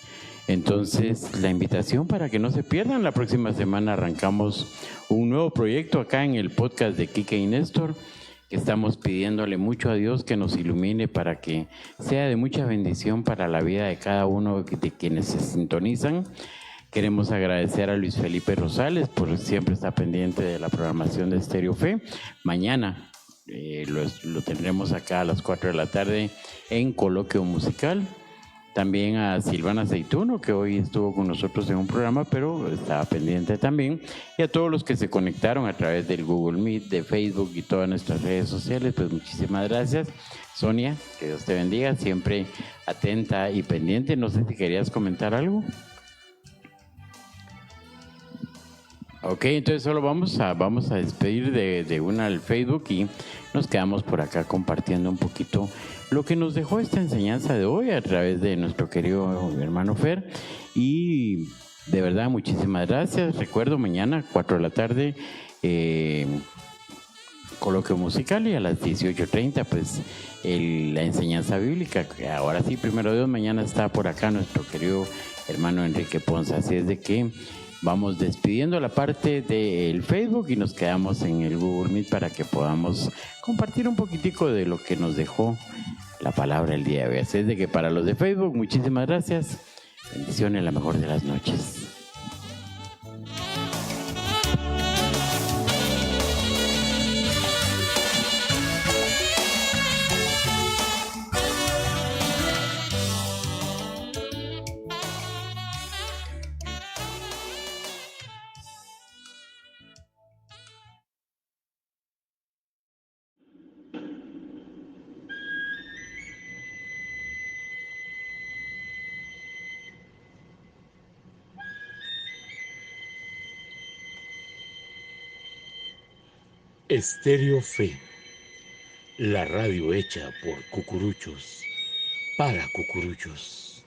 Entonces, la invitación para que no se pierdan, la próxima semana arrancamos un nuevo proyecto acá en el podcast de Quique y Néstor, que estamos pidiéndole mucho a Dios que nos ilumine para que sea de mucha bendición para la vida de cada uno de quienes se sintonizan. Queremos agradecer a Luis Felipe Rosales por siempre estar pendiente de la programación de Estéreo Fe. Mañana lo tendremos acá a las 4 de la tarde en Coloquio Musical. También a Silvana Aceituno, que hoy estuvo con nosotros en un programa, pero estaba pendiente también. Y a todos los que se conectaron a través del Google Meet, de Facebook y todas nuestras redes sociales, pues muchísimas gracias. Sonia, que Dios te bendiga, siempre atenta y pendiente. No sé si querías comentar algo. Ok, entonces solo vamos a despedir de una al Facebook y nos quedamos por acá compartiendo un poquito lo que nos dejó esta enseñanza de hoy a través de nuestro querido hermano Fer. Y de verdad, muchísimas gracias. Recuerdo mañana, 4 de la tarde, coloquio musical, y a las 18:30 pues la enseñanza bíblica. Ahora sí, primero Dios, mañana está por acá nuestro querido hermano Enrique Ponce. Así es de que vamos despidiendo la parte del Facebook y nos quedamos en el Google Meet para que podamos compartir un poquitico de lo que nos dejó la palabra el día de hoy. Así es de que para los de Facebook, muchísimas gracias. Bendiciones, la mejor de las noches. Estéreo Fe, la radio hecha por cucuruchos, para cucuruchos.